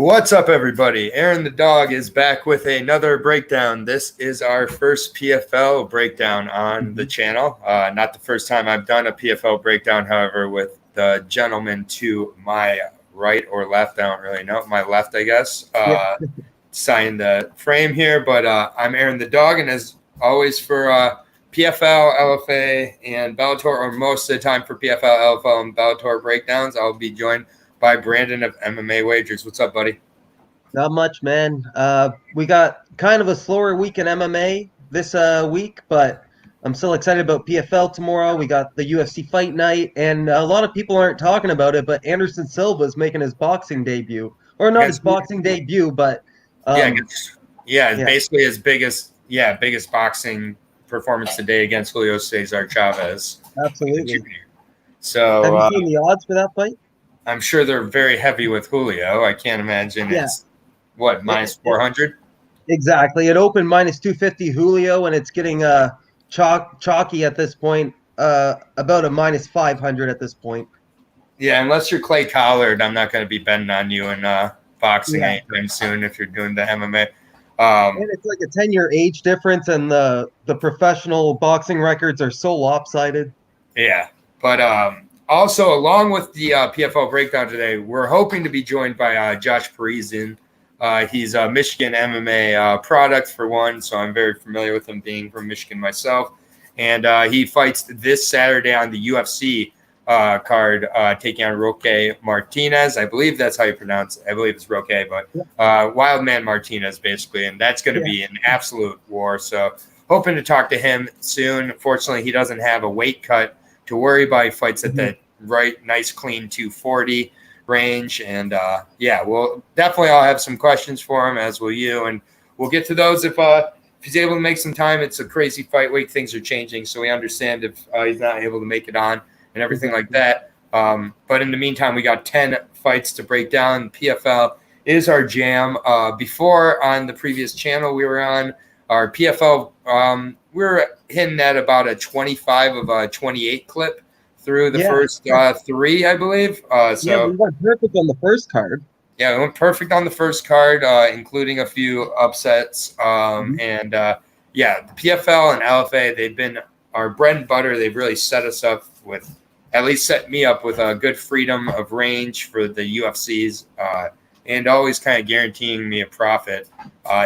What's up, everybody? Aaron the Dog is back with another breakdown. This is our first PFL breakdown on the channel. Not the first time I've done a PFL breakdown, however, with the gentleman to my right or left. I don't really know. My left, I guess. Signed the frame here, but I'm Aaron the Dog, and as always for PFL, LFA, and Bellator, or most of the time for PFL, LFL, and Bellator breakdowns, I'll be joined by Brandon of MMA Wagers. What's up, buddy? Not much, man. We got kind of a slower week in MMA this week, but I'm still excited about PFL tomorrow. We got the UFC fight night, and a lot of people aren't talking about it, but Anderson Silva's making his boxing debut. Or not his boxing debut, but... basically his biggest boxing performance today against Julio Cesar Chavez. Absolutely. So, have you seen the odds for that fight? I'm sure they're very heavy with Julio. I can't imagine it's minus 400. Exactly. It opened minus 250 Julio, and it's getting chalky at this point. About a minus 500 at this point. Yeah, unless you're Clay Collard, I'm not going to be betting on you in boxing anytime soon if you're doing the MMA. And it's like a 10-year age difference, and the professional boxing records are so lopsided. Yeah, but also, along with the PFL breakdown today, we're hoping to be joined by Josh Parisian. He's a Michigan MMA product, for one, so I'm very familiar with him being from Michigan myself. And he fights this Saturday on the UFC card, taking on Roque Martinez. I believe that's how you pronounce it. I believe it's Roque, but Wildman Martinez, basically. And that's going to be an absolute war. So hoping to talk to him soon. Fortunately, he doesn't have a weight cut to worry about. He fights at the nice, clean 240 range. And we'll definitely all have some questions for him, as will you. And we'll get to those if he's able to make some time. It's a crazy fight week. Things are changing, so we understand if he's not able to make it on and everything like that. But in the meantime, we got 10 fights to break down. PFL is our jam. Before, on the previous channel we were on, our PFL, we were hitting at about a 25 of a 28 clip through the first three, I believe. So we went perfect on the first card. Yeah, we went perfect on the first card, including a few upsets. And the PFL and LFA, they've been our bread and butter. They've really set us up with, at least set me up with a good freedom of range for the UFCs, and always kind of guaranteeing me a profit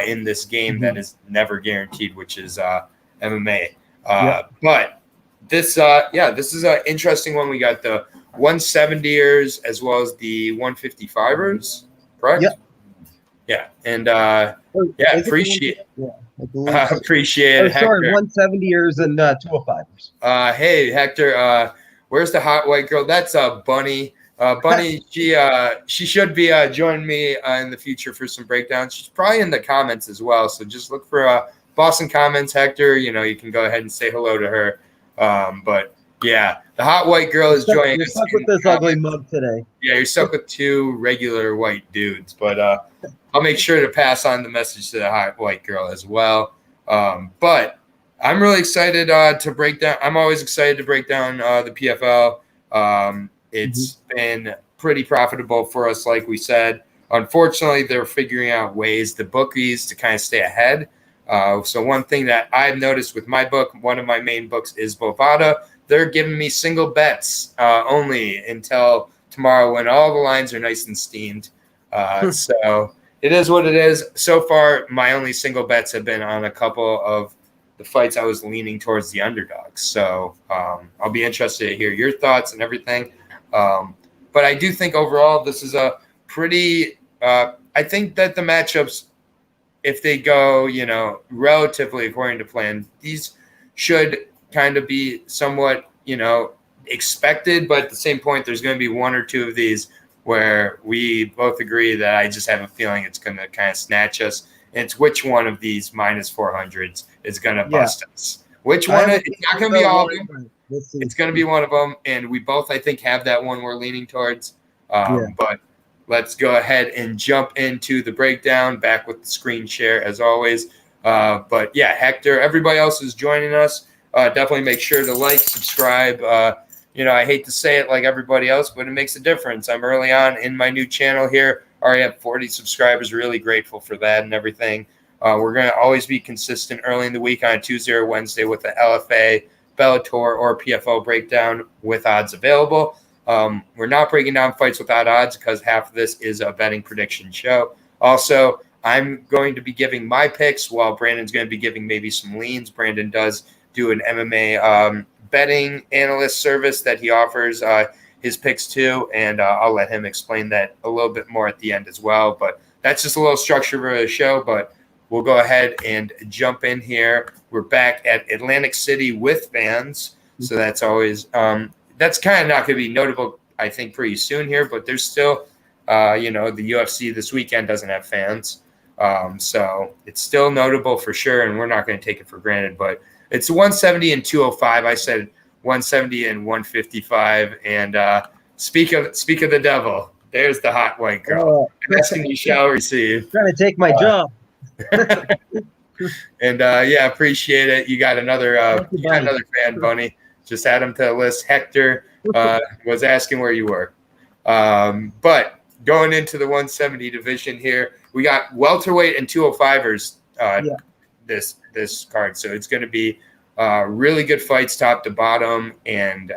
in this game that is never guaranteed, which is MMA. But this is an interesting one. We got the 170ers as well as the 155ers, correct? Yeah, and appreciate it, Hector. Sorry, 170ers and 205ers. Hey, Hector, where's the hot white girl? That's Bunny. Bunny, she should be joining me in the future for some breakdowns. She's probably in the comments as well, so just look for Boston comments, Hector. You can go ahead and say hello to her. But yeah, the hot white girl is joining us. You're stuck with this ugly mug today. Yeah, you're stuck with two regular white dudes, but I'll make sure to pass on the message to the hot white girl as well. But I'm really excited to break down. I'm always excited to break down the PFL. It's been pretty profitable for us, like we said. Unfortunately, they're figuring out ways, the bookies, to kind of stay ahead. So one thing that I've noticed with my book, one of my main books is Bovada. They're giving me single bets only until tomorrow when all the lines are nice and steamed. So it is what it is. So far, my only single bets have been on a couple of the fights I was leaning towards the underdogs. So I'll be interested to hear your thoughts and everything. But I do think overall this is a pretty I think that the matchups, if they go, relatively according to plan, these should kind of be somewhat, expected. But at the same point, there's going to be one or two of these where we both agree that I just have a feeling it's going to kind of snatch us. And it's which one of these minus 400s is going to bust us. Which one? It's not going to be all of them. It's going to be one of them. And we both, I think, have that one we're leaning towards. But let's go ahead and jump into the breakdown, back with the screen share as always. But yeah, Hector, everybody else is joining us. Definitely make sure to like, subscribe. I hate to say it like everybody else, but it makes a difference. I'm early on in my new channel here. already have 40 subscribers. Really grateful for that and everything. We're going to always be consistent early in the week on a Tuesday or Wednesday with the LFA, Bellator, or PFL breakdown with odds available. We're not breaking down fights without odds because half of this is a betting prediction show. Also, I'm going to be giving my picks while Brandon's going to be giving maybe some leans. Brandon does do an MMA betting analyst service that he offers his picks to, and I'll let him explain that a little bit more at the end as well. But that's just a little structure for the show, but we'll go ahead and jump in here. We're back at Atlantic City with fans, so that's always that's kind of not going to be notable, I think, pretty soon here, but there's still, the UFC this weekend doesn't have fans. So it's still notable for sure, and we're not going to take it for granted. But it's 170 and 205. I said 170 and 155. And speak of the devil, there's the hot white girl. Asking you shall receive. Trying to take my job. And appreciate it. You got another fan, Bunny. Just add him to the list. Hector was asking where you were. But going into the 170 division here, we got welterweight and 205ers this card. So it's going to be really good fights top to bottom, and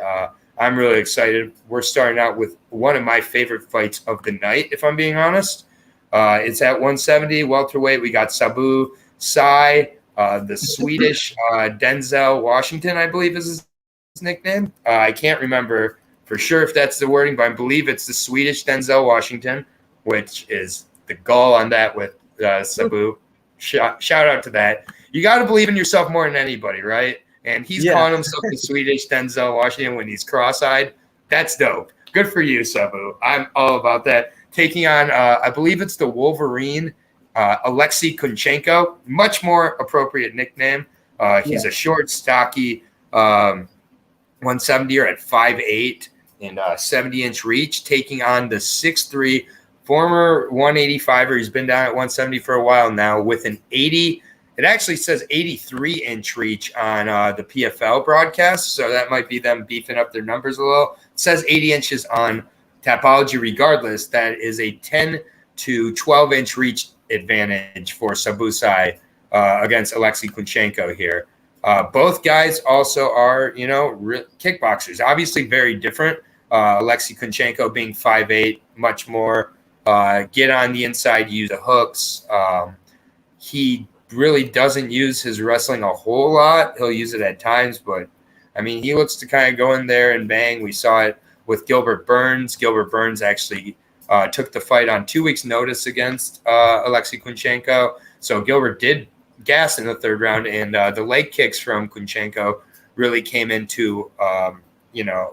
I'm really excited. We're starting out with one of my favorite fights of the night, if I'm being honest. It's at 170 welterweight. We got Tibau Sai, the Swedish Denzel Washington, I believe is his nickname. I can't remember for sure if that's the wording, but I believe it's the Swedish Denzel Washington, which is the goal on that with Tibau. Shout out to that. You got to believe in yourself more than anybody, right? And he's calling himself the Swedish Denzel Washington when he's cross-eyed. That's dope. Good for you, Tibau. I'm all about that. Taking on, I believe it's the Wolverine, Alexi Kuchenko. Much more appropriate nickname. He's a short, stocky 170er at 5'8" and 70-inch reach, taking on the 6'3" former 185er. He's been down at 170 for a while now with an 80. It actually says 83-inch reach on the PFL broadcast, so that might be them beefing up their numbers a little. It says 80 inches on Tapology. Regardless, that is a 10 to 12-inch reach advantage for Tibau Sai against Alexi Kunchenko here. Both guys also are, kickboxers. Obviously very different. Alexi Kuchenko being 5'8", much more get on the inside, use the hooks. He really doesn't use his wrestling a whole lot. He'll use it at times, but, he looks to kind of go in there and bang. We saw it with Gilbert Burns. Gilbert Burns actually took the fight on 2 weeks' notice against Alexi Kunchenko. So Gilbert did gas in the third round, and the leg kicks from Kunchenko really came into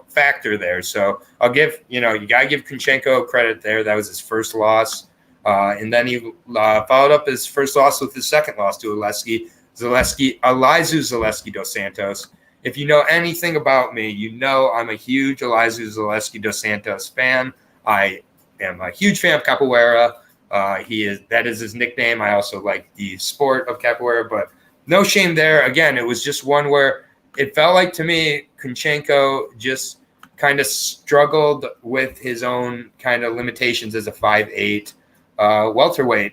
factor there. So I'll give you gotta give Kunchenko credit there. That was his first loss, and then he followed up his first loss with his second loss to Elizeu Zaleski dos Santos. If you know anything about me, I'm a huge Elizeu Zaleski dos Santos fan. I am a huge fan of capoeira. That is his nickname. I also like the sport of capoeira, but no shame there. Again, it was just one where it felt like to me Kunchenko just kind of struggled with his own kind of limitations as a 5'8" welterweight.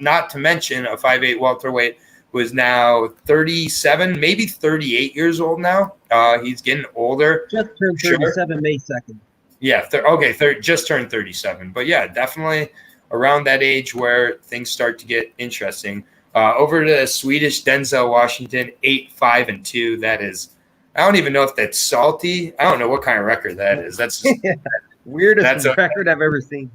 Not to mention a 5'8" welterweight who is now 37, maybe 38 years old now. He's getting older. Just turned 37 May 2nd. Yeah, just turned 37. But yeah, definitely around that age where things start to get interesting. Over to the Swedish Denzel Washington, 8-5-2. That is, I don't even know if that's salty. I don't know what kind of record that is. That's just, weirdest record I've ever seen.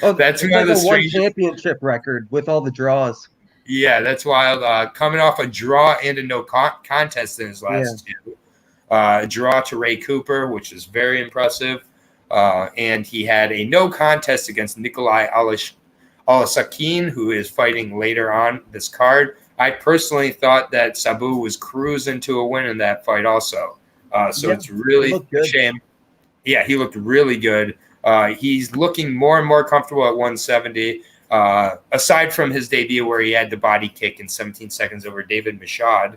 Oh, that's one of the one championship record with all the draws. Yeah, that's wild. Coming off a draw and a no contest in his last two. A draw to Ray Cooper, which is very impressive. And he had a no contest against Nikolai Alasakin, who is fighting later on this card. I personally thought that Tibau was cruising to a win in that fight also. It's really a shame. Yeah, he looked really good. He's looking more and more comfortable at 170. Aside from his debut where he had the body kick in 17 seconds over David Michaud,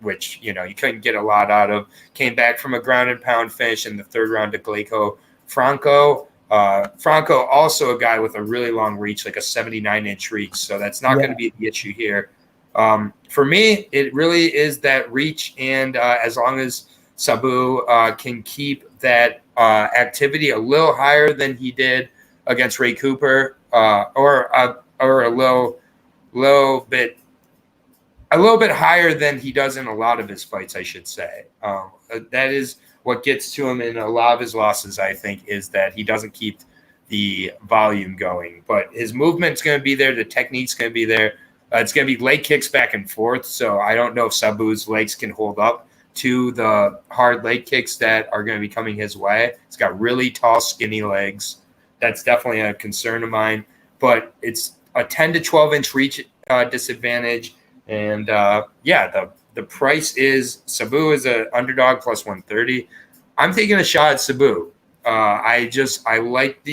which, you couldn't get a lot out of. Came back from a ground and pound finish in the third round to Gleyco Franco. Franco, also a guy with a really long reach, like a 79-inch reach. So that's not going to be the issue here. For me, it really is that reach. And as long as Sabu can keep that activity a little higher than he did against Ray Cooper, or a little bit higher than he does in a lot of his fights, I should say. That is what gets to him in a lot of his losses, I think, is that he doesn't keep the volume going. But his movement's going to be there. The technique's going to be there. It's going to be leg kicks back and forth. So I don't know if Sabu's legs can hold up to the hard leg kicks that are going to be coming his way. He's got really tall, skinny legs. That's definitely a concern of mine. But it's a 10 to 12-inch reach disadvantage. And, the price is Sabu is an underdog plus 130. I'm taking a shot at Sabu. I like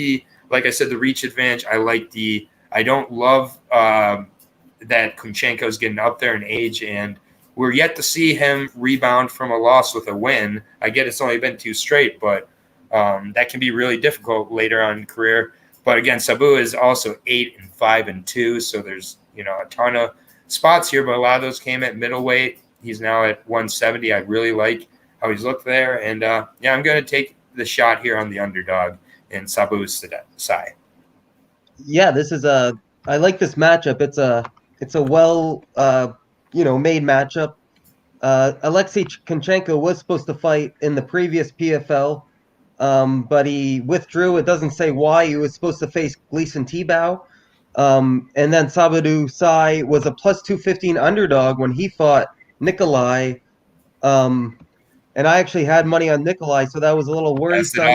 like I said, the reach advantage. I don't love that Kunchenko's getting up there in age, and we're yet to see him rebound from a loss with a win. I get it's only been 2 straight, but that can be really difficult later on in career. But again, Sabu is also 8-5-2, so there's a ton of spots here, but a lot of those came at middleweight. He's now at 170. I really like how he's looked there, and I'm going to take the shot here on the underdog in Sabu's side. Yeah, I like this matchup. It's a well made matchup. Alexei Kunchenko was supposed to fight in the previous PFL, but he withdrew. It doesn't say why. He was supposed to face Gleison Tibau. And then Sabadu Sai was a plus 215 underdog when he fought Nikolai. And I actually had money on Nikolai, so that was a little worrisome.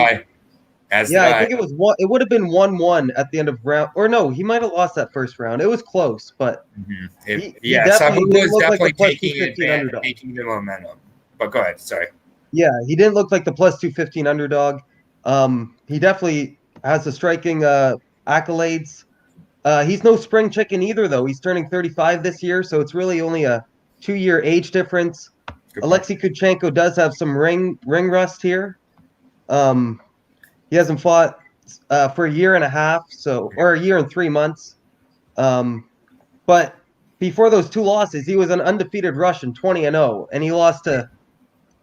I think it was one. It would have been 1-1 at the end of round, or no, he might have lost that first round. It was close, but Sabu was definitely taking the momentum. But go ahead, sorry. Yeah, he didn't look like the plus 215 underdog. He definitely has the striking accolades. He's no spring chicken either, though. He's turning 35 this year, so it's really only a 2-year age difference. Alexi Kuchenko does have some ring rust here. He hasn't fought for a year and a half, or a year and 3 months. But before those 2 losses, he was an undefeated Russian, 20-0, and he lost to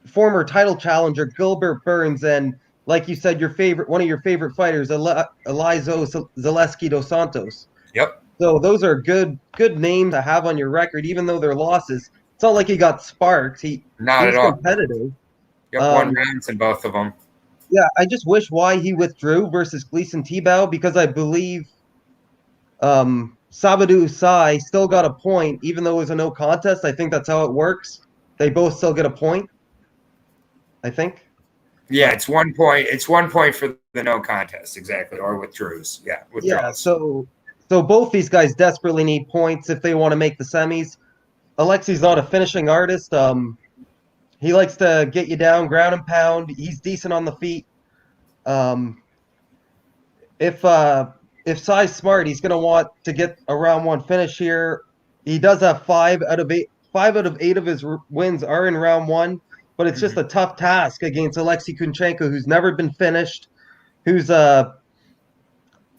former title challenger Gilbert Burns and, like you said, one of your favorite fighters, Elizeu Zaleski dos Santos. Yep. So those are good names to have on your record, even though they're losses. It's not like he got sparked. He was competitive. Yep, 1 rounds in both of them. Yeah, I just wish why he withdrew versus Gleison Tibau, because I believe Sabadu Sai still got a point, even though it was a no contest. I think that's how it works. They both still get a point, I think. Yeah, it's 1 point. It's 1 point for the no contest, exactly, or withdrews. Yeah, withdrawals. Yeah, so both these guys desperately need points if they want to make the semis. Alexi's not a finishing artist. He likes to get you down, ground and pound. He's decent on the feet. If Sai's smart, he's going to want to get a round 1 finish here. He does have 5 out of 8 of his wins are in round 1, but it's just a tough task against Alexi Kunchenko, who's never been finished, who's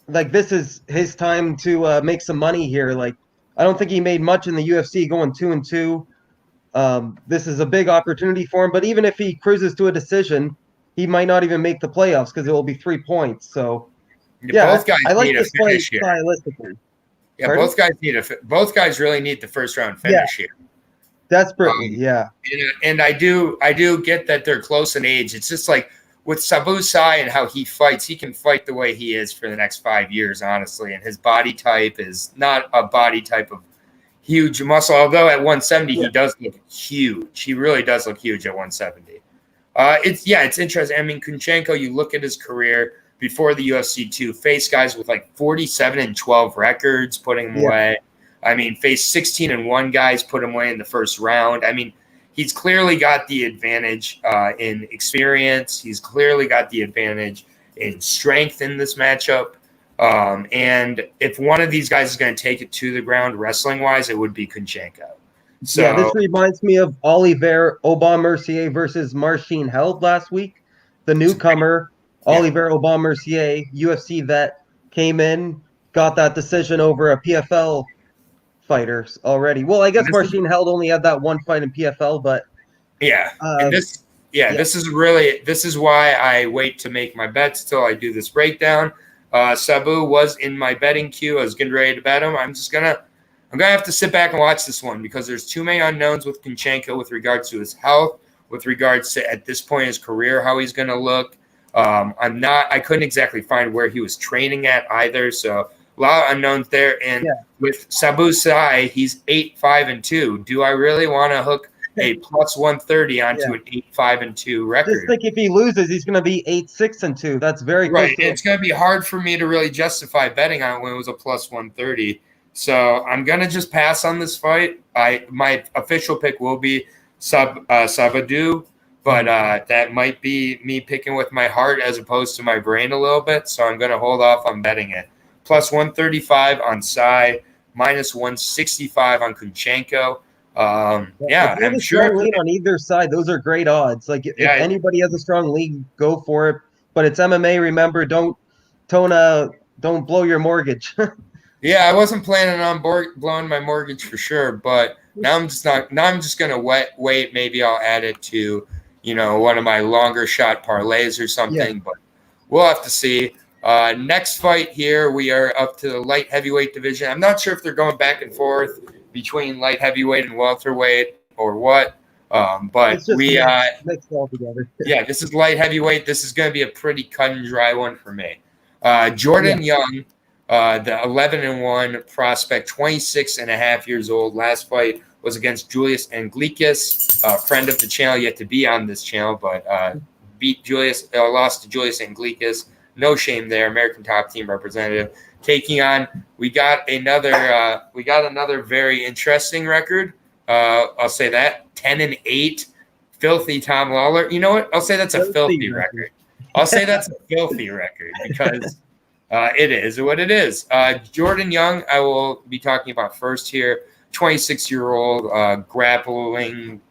this is his time to make some money here. Like, I don't think he made much in the UFC going 2-2. This is a big opportunity for him, but even if he cruises to a decision, he might not even make the playoffs because it will be 3 points. So, both guys I like need this a finish fight here. stylistically. Yeah, Pardon? both guys really need the first round finish here. Desperately, yeah. And I do get that they're close in age. It's just like with Sabu Sai and how he fights, he can fight the way he is for the next 5 years, honestly. And his body type is not a body type of huge muscle, although at 170 he does look huge. He really does look huge at 170. It's interesting. I mean, Kunchenko, you look at his career before the UFC too, faced guys with like 47-12 records, putting him away. I mean, faced 16-1 guys, put him away in the first round. I mean, he's clearly got the advantage in experience. He's clearly got the advantage in strength in this matchup. And if one of these guys is going to take it to the ground wrestling-wise, it would be Kunchenko. So, this reminds me of Olivier Aubin-Mercier versus Marcin Held last week. The newcomer Oliveira Aubameyang, UFC vet, came in, got that decision over a PFL fighter already. Well, I guess Marcin Held only had that one fight in PFL, but and this is why I wait to make my bets till I do this breakdown. Sabu was in my betting queue. I was getting ready to bet him. I'm gonna have to sit back and watch this one because there's too many unknowns with Kunchenko with regards to his health, with regards to at this point in his career how he's gonna look. I couldn't exactly find where he was training at either, so a lot of unknowns there. And with Sabu Sai, he's 8-5-2. Do I really want to hook a plus 130 onto an 8-5-2 record? Just like if he loses, he's going to be 8-6-2. That's very right. It's going to be hard for me to really justify betting on it when it was a plus 130. So I'm going to just pass on this fight. My official pick will be Sabadu, but that might be me picking with my heart as opposed to my brain a little bit. So I'm going to hold off on betting it. Plus 135 on Sai, minus 165 on Kunchenko. I'm sure lean on either side. Those are great odds. Like if anybody has a strong lead, go for it. But it's MMA. Remember, don't blow your mortgage. Yeah, I wasn't planning on blowing my mortgage for sure, but now I'm just gonna wait. Maybe I'll add it to one of my longer shot parlays or something. But we'll have to see. Next fight here, we are up to the light heavyweight division. I'm not sure if they're going back and forth between light heavyweight and welterweight or what. But we mixed all together. This is light heavyweight. This is going to be a pretty cut and dry one for me. Jordan Young, the 11-1 prospect, 26 and a half years old. Last fight was against Julius Anglickas, a friend of the channel, yet to be on this channel, but lost to Julius Anglickas. No shame there. American top team representative taking on. We got another very interesting record. I'll say that 10-8, filthy Tom Lawler. You know what? I'll say that's a filthy record. I'll say that's a filthy record because it is what it is. Jordan Young, I will be talking about first here. 26-year-old grappling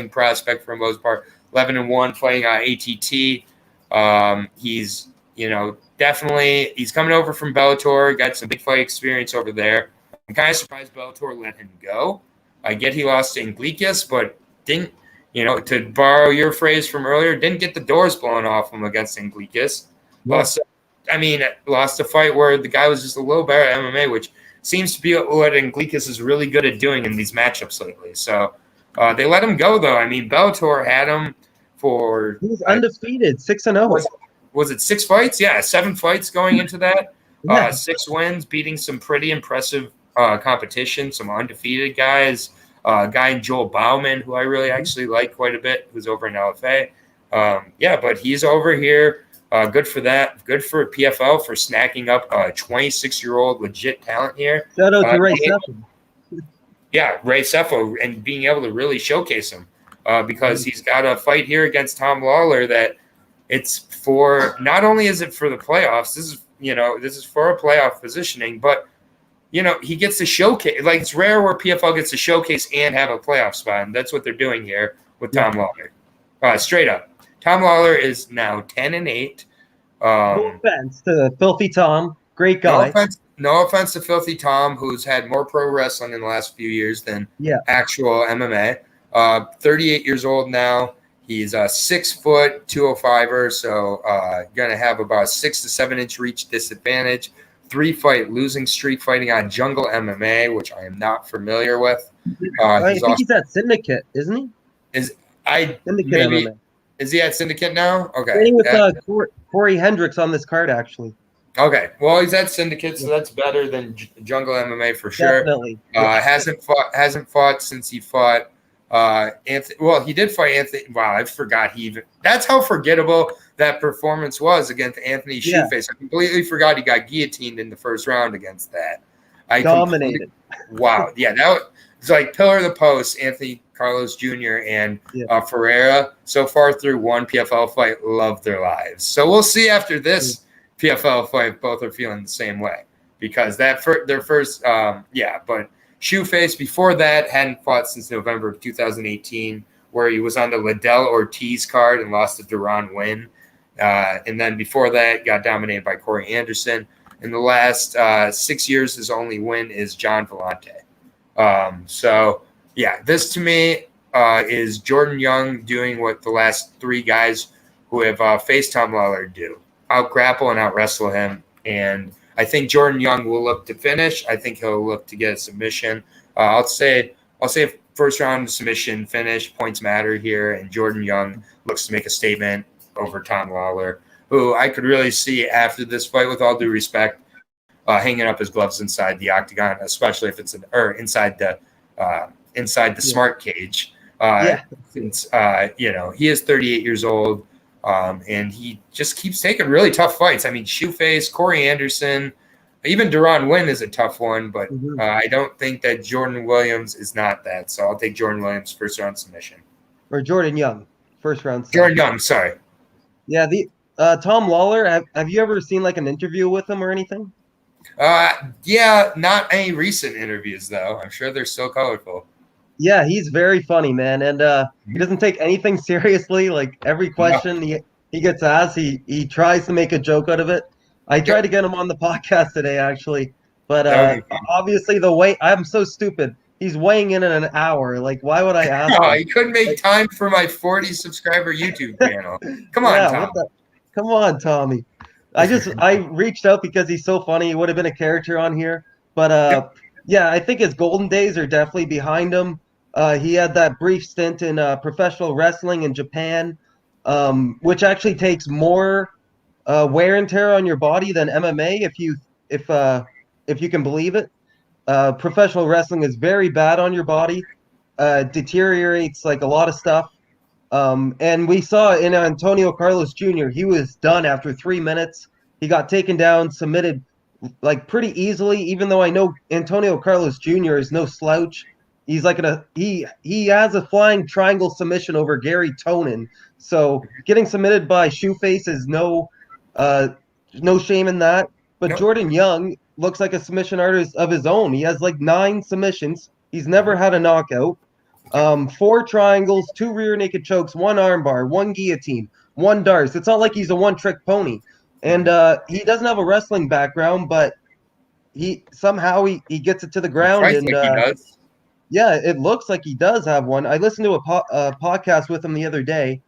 prospect for the most part. 11-1, fighting ATT. He's he's coming over from Bellator, got some big fight experience over there. I'm kind of surprised Bellator let him go. I get he lost to Anglickas, but didn't, to borrow your phrase from earlier, didn't get the doors blown off him against Anglickas. Lost a fight where the guy was just a little better at MMA, which seems to be what Anglickas is really good at doing in these matchups lately. So they let him go, though. I mean, Bellator had him for... He was undefeated, 6-0. Was it 6 fights? Yeah, 7 fights going into that. 6 wins, beating some pretty impressive competition, some undefeated guys. A guy in Joel Bauman, who I really actually like quite a bit, who's over in LFA. But he's over here. Good for that. Good for PFL for snacking up a 26-year-old legit talent here. Shout out to Ray Seffo. Yeah, Ray Seffo, and being able to really showcase him because he's got a fight here against Tom Lawler that it's for, not only is it for the playoffs, this is for a playoff positioning, but he gets to showcase. Like, it's rare where PFL gets to showcase and have a playoff spot, and that's what they're doing here with Tom Lawler. Straight up, Tom Lawler is now 10-8. No offense to Filthy Tom, great guy. No offense to Filthy Tom, who's had more pro wrestling in the last few years than actual MMA. 38 years old now. He's a 6 foot 205er, so gonna have about a 6 to 7 inch reach disadvantage. 3-fight losing streak fighting on Jungle MMA, which I am not familiar with. I think he's at Syndicate, isn't he? MMA. Is he at Syndicate now? Okay. Playing with Cory Hendricks on this card, actually. Okay. Well, he's at Syndicate, so that's better than Jungle MMA for sure. Definitely. Hasn't fought since he fought Anthony. Well, he did fight Anthony. Wow, I forgot that's how forgettable that performance was against Anthony Shoeface. I completely forgot he got guillotined in the first round against that. Dominated. Wow. Yeah, that was like pillar of the post, Anthony Carlos Jr. and Ferreira. So far through one PFL fight, loved their lives. So we'll see after this PFL fight, both are feeling the same way because their first, but Shoeface before that hadn't fought since November of 2018, where he was on the Liddell Ortiz card and lost to Duran Wynn. And then before that, got dominated by Corey Anderson. In the last 6 years, his only win is John Vellante. This to me is Jordan Young doing what the last three guys who have faced Tom Lawler do: out grapple and out wrestle him. And I think Jordan Young will look to finish. I think he'll look to get a submission. I'll say first round submission finish. Points matter here, and Jordan Young looks to make a statement over Tom Lawler, who I could really see after this fight, with all due respect, hanging up his gloves inside the octagon, especially if it's inside the smart cage. Since he is 38 years old, and he just keeps taking really tough fights. I mean, Shoeface, Corey Anderson, even Deron Wynn is a tough one, but I don't think that Jordan Williams is not that. So I'll take Jordan Williams first round submission. Or Jordan Young, first round submission. Jordan Young, sorry. Yeah, Tom Lawler, have you ever seen like an interview with him or anything? Not any recent interviews though. I'm sure they're still colorful. Yeah, he's very funny, man, and he doesn't take anything seriously. Like every question he gets asked, he tries to make a joke out of it. I tried to get him on the podcast today, actually, but obviously I'm so stupid. He's weighing in an hour. Like, why would I ask him? He couldn't make time for my 40 subscriber YouTube channel. Come on, Tom. Come on, Tommy. I reached out because he's so funny. He would have been a character on here. But I think his golden days are definitely behind him. He had that brief stint in professional wrestling in Japan, which actually takes more wear and tear on your body than MMA, if you can believe it. Professional wrestling is very bad on your body, deteriorates like a lot of stuff. And we saw in Antonio Carlos Jr., he was done after 3 minutes. He got taken down, submitted like pretty easily, even though I know Antonio Carlos Jr. is no slouch. He's like he has a flying triangle submission over Gary Tonin. So getting submitted by Shoeface is no shame in that. But Jordan Young looks like a submission artist of his own. He has like 9 submissions. He's never had a knockout. 4 triangles, 2 rear naked chokes, 1 armbar, 1 guillotine, 1 darce. It's not like he's a one-trick pony. And he doesn't have a wrestling background, but he gets it to the ground. And he does. Yeah, it looks like he does have one. I listened to a podcast with him the other day,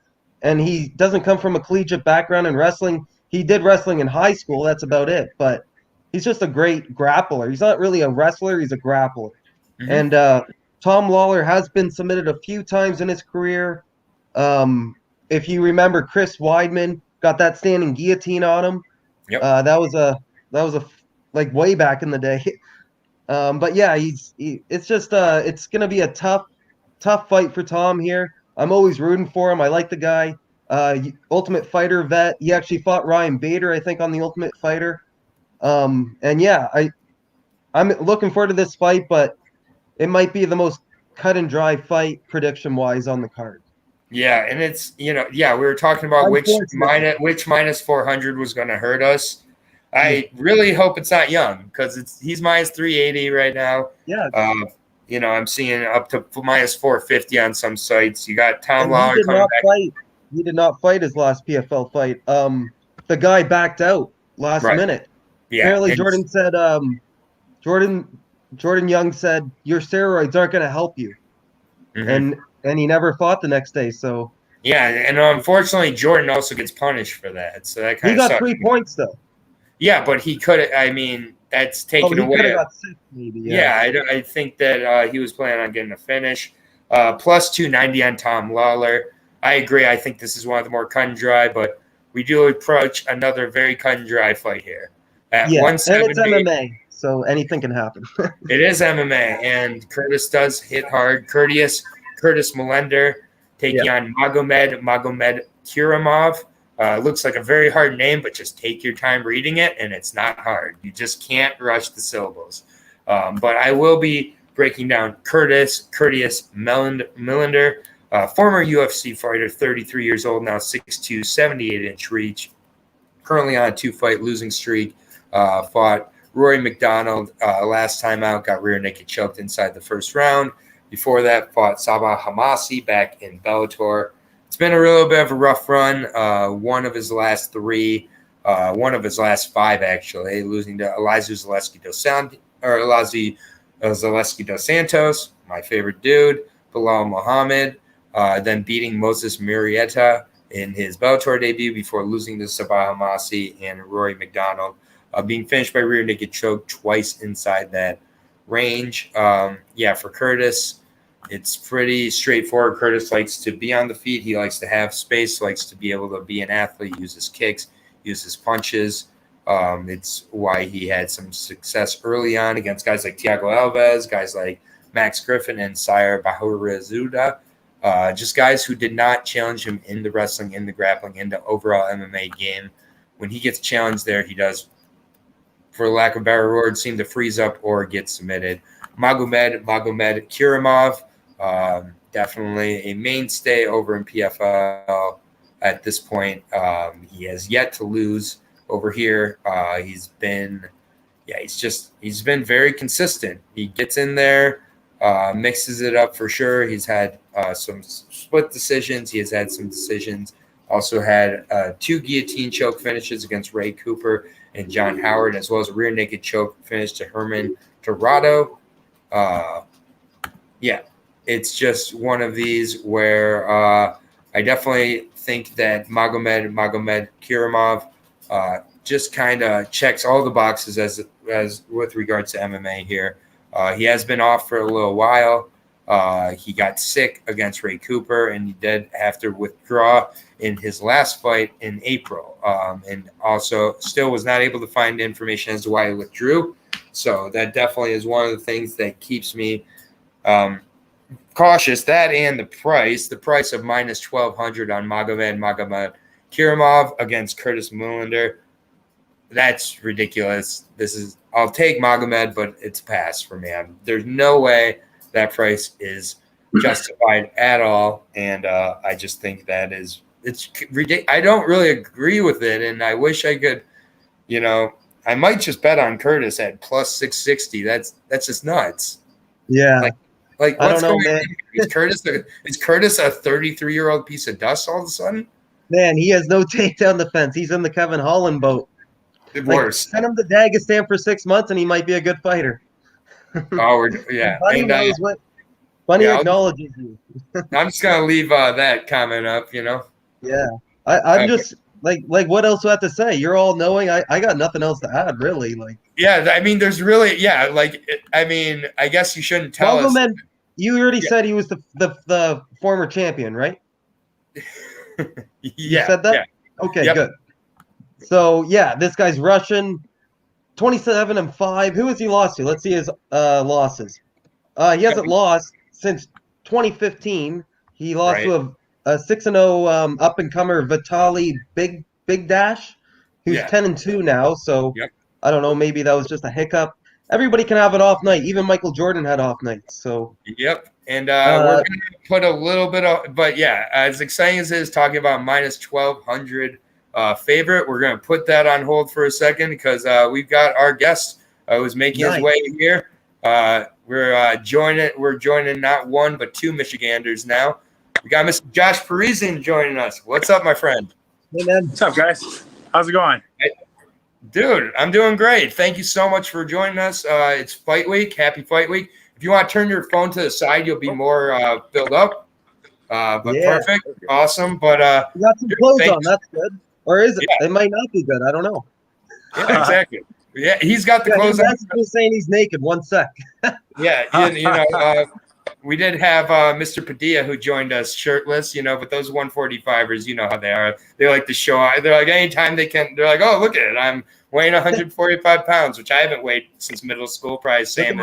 and he doesn't come from a collegiate background in wrestling. He did wrestling in high school. That's about it. But he's just a great grappler. He's not really a wrestler. He's a grappler. Mm-hmm. And Tom Lawler has been submitted a few times in his career. If you remember, Chris Weidman got that standing guillotine on him. Yep. That was a like way back in the day. But yeah, it's gonna be a tough fight for Tom here. I'm always rooting for him. I like the guy. Ultimate Fighter vet. He actually fought Ryan Bader, I think, on the Ultimate Fighter. And yeah, I'm looking forward to this fight, but it might be the most cut and dry fight prediction wise on the card. Yeah, and it's we were talking about which minus 400 was going to hurt us. I really hope it's not Young, because he's minus 380 right now. Yeah. I'm seeing up to minus 450 on some sites. You got Tom Lawler coming back. He did not fight his last PFL fight. The guy backed out last minute. Yeah. Apparently, Jordan said, Jordan Young said, your steroids aren't going to help you. Mm-hmm. And he never fought the next day. So yeah, and unfortunately, Jordan also gets punished for that. So that he got 3 points though. Yeah, but he could. I mean, that's taken away. Got 6 maybe. Yeah, I think that he was planning on getting a finish. Plus 290 on Tom Lawler. I agree. I think this is one of the more cut and dry, but we do approach another very cut and dry fight here. At 170, and it's MMA, so anything can happen. It is MMA, and Curtis does hit hard. Curtis Melender taking on Magomed Kuramov. Looks like a very hard name, but just take your time reading it, and it's not hard. You just can't rush the syllables. But I will be breaking down Curtis Melender, former UFC fighter, 33 years old now, 6'2", 78-inch reach, currently on a 2-fight losing streak. Fought Rory McDonald last time out, got rear naked choked inside the first round. Before that, fought Sabah Hamasi back in Bellator it's been a little bit of a rough run. One of his last three, one of his last five, actually, losing to Zaleski dos Santos, my favorite dude, Bilal Muhammad, then beating Moses Murrieta in his Bellator debut before losing to Sabah Hamasi and Rory McDonald, being finished by rear naked choke twice inside that range. For Curtis, it's pretty straightforward. Curtis likes to be on the feet. He likes to have space, likes to be able to be an athlete, use his kicks, use his punches. It's why he had some success early on against guys like Thiago Alves, guys like Max Griffin and Sire Bahurazuda. Just guys who did not challenge him in the wrestling, in the grappling, in the overall MMA game. When he gets challenged there, he does, for lack of a better word, seem to freeze up or get submitted. Magomed Kirimov, definitely a mainstay over in PFL at this point. He has yet to lose over here. He's been very consistent. He gets in there, mixes it up for sure. He's had some split decisions. He has had some decisions. Also had 2 guillotine choke finishes against Ray Cooper and John Howard, as well as a rear naked choke finish to Herman Torrado. It's just one of these where I definitely think that Magomed Kirimov just kind of checks all the boxes as with regards to MMA here. He has been off for a little while. He got sick against Ray Cooper, and he did have to withdraw in his last fight in April, and also still was not able to find information as to why he withdrew. So that definitely is one of the things that keeps me cautious. That and the price of minus 1,200 on Magomed Kirimov against Curtis Mullander. That's ridiculous. I'll take Magomed, but it's a pass for me. There's no way that price is justified at all, and I just think that it's ridiculous. I don't really agree with it, and I wish I could, I might just bet on Curtis at plus 660. That's just nuts. Yeah. Like I what's don't know, going man. on? Is Curtis a 33-year-old piece of dust all of a sudden? Man, he has no takedown defense. He's in the Kevin Holland boat. Worse. Send him to Dagestan for 6 months, and he might be a good fighter. Bunny knows what. Bunny acknowledges you. I'm just gonna leave that comment up. Yeah, I'm just like what else do I have to say? You're all knowing. I got nothing else to add, really. There's really I guess you shouldn't tell us. You already said he was the former champion, right? You said that? Yeah. Okay, good. So this guy's Russian, 27-5. Who has he lost to? Let's see his losses. He hasn't lost since 2015. He lost to a 6-0 up and comer Vitaly Big Dash, who's 10-2 now. So I don't know. Maybe that was just a hiccup. Everybody can have an off night. Even Michael Jordan had off nights. So and we're gonna put a little bit of, but as exciting as it is talking about minus 1,200 favorite, we're gonna put that on hold for a second because we've got our guest who's making his way here. We're joining not one but two Michiganders now. We got Mr. Josh Parisian joining us. What's up, my friend? Hey, man. What's up, guys? How's it going? Dude, I'm doing great. Thank you so much for joining us. It's Fight Week. Happy Fight Week. If you want to turn your phone to the side, you'll be more filled up. Perfect. Awesome. But you got some clothes on. That's good. Or is it? It might not be good. I don't know. Yeah, exactly. Yeah, he's got the clothes on. He's saying he's naked. 1 sec. We did have Mr. Padilla who joined us shirtless, but those 145ers, you know how they are. They like to show out. They're like, anytime they can, they're like, oh, look at it. I'm weighing 145 pounds, which I haven't weighed since middle school. Probably same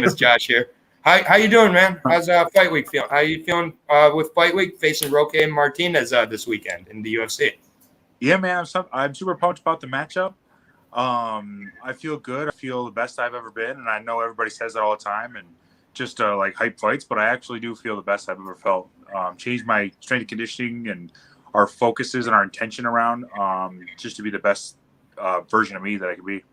as Josh here. How you doing, man? How's Fight Week feeling? How you feeling with Fight Week facing Roque Martinez this weekend in the UFC? Yeah, man, I'm super pumped about the matchup. I feel good. I feel the best I've ever been, and I know everybody says that all the time and just like hype fights, but I actually do feel the best I've ever felt. Changed my strength and conditioning and our focuses and our intention around just to be the best version of me that I could be.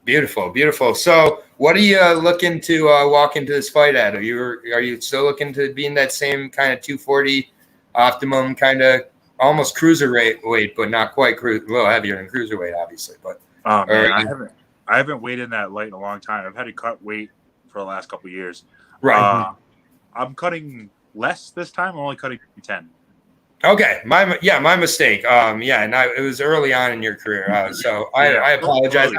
Beautiful. So, what are you looking to walk into this fight at? Are you still looking to be in that same kind of 240 optimum kind of almost cruiserweight weight, but not quite a little heavier than cruiserweight, obviously. But man, I haven't weighed in that light in a long time. I've had to cut weight for the last couple of years. Right. I'm cutting less this time. I'm only cutting 10. Okay, my mistake. And it was early on in your career, so I apologize.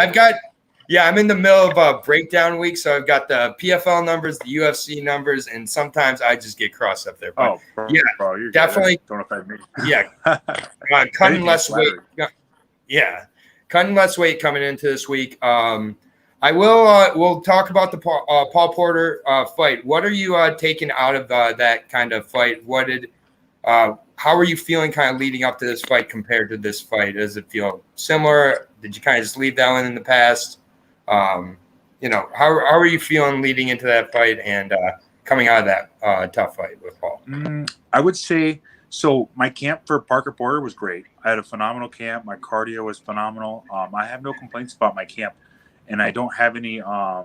I'm in the middle of a breakdown week, so I've got the PFL numbers, the UFC numbers, and sometimes I just get crossed up there. But bro, you're definitely don't affect me. Yeah, cutting less weight. Yeah, cutting less weight coming into this week. I will. We'll talk about the Paul Porter fight. What are you taking out of that kind of fight? How are you feeling kind of leading up to this fight compared to this fight? Does it feel similar? Did you kind of just leave that one in the past? How are you feeling leading into that fight and coming out of that tough fight with Paul? I would say so. My camp for Parker Porter was great. I had a phenomenal camp. My cardio was phenomenal. I have no complaints about my camp, and I don't have any. I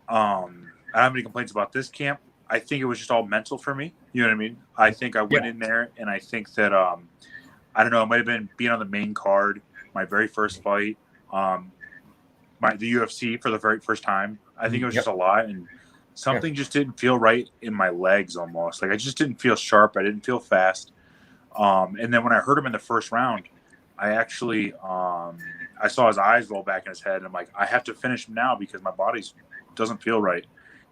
don't have any complaints about this camp. I think it was just all mental for me. You know what I mean? I think I went in there, and I think that I don't know. It might have been being on the main card, my very first fight, the UFC for the very first time. I think it was just a lot, and something just didn't feel right in my legs. Almost like I just didn't feel sharp. I didn't feel fast. And then when I heard him in the first round, I actually I saw his eyes roll back in his head, and I'm like, I have to finish him now because my body doesn't feel right.